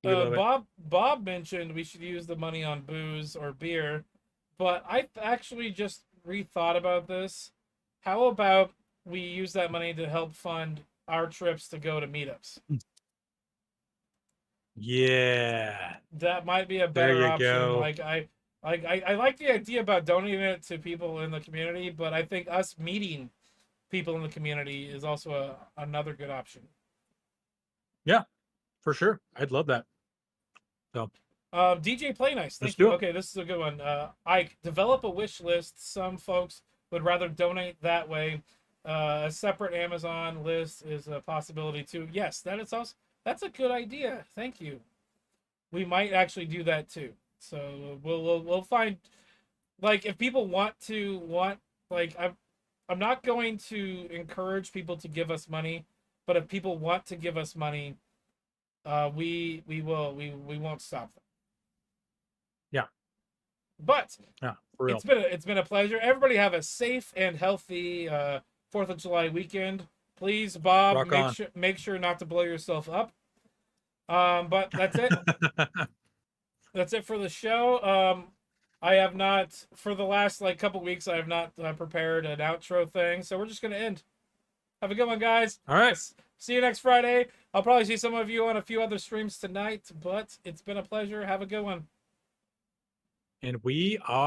Bob mentioned we should use the money on booze or beer, but I actually just rethought about this. How about we use that money to help fund our trips to go to meetups? Yeah, that might be a better option. Go. Like I like the idea about donating it to people in the community, but I think us meeting people in the community is also another good option. Yeah, for sure. I'd love that. So, DJ Play Nice, thank you. Okay, this is a good one. Ike, develop a wish list. Some folks would rather donate that way. A separate Amazon list is a possibility too. Yes, that's a good idea. Thank you. We might actually do that too. So we'll find, like, if people want like, I'm not going to encourage people to give us money, but if people want to give us money, we won't stop them. Yeah. But yeah, for real. It's been a pleasure. Everybody have a safe and healthy 4th of July weekend. Please, Bob, make sure not to blow yourself up. But that's it. That's it for the show. I have not, for the last couple weeks, I have not prepared an outro thing, so we're just gonna end. Have a good one, guys. All right. See you next Friday. I'll probably see some of you on a few other streams tonight, but it's been a pleasure. Have a good one. And we are.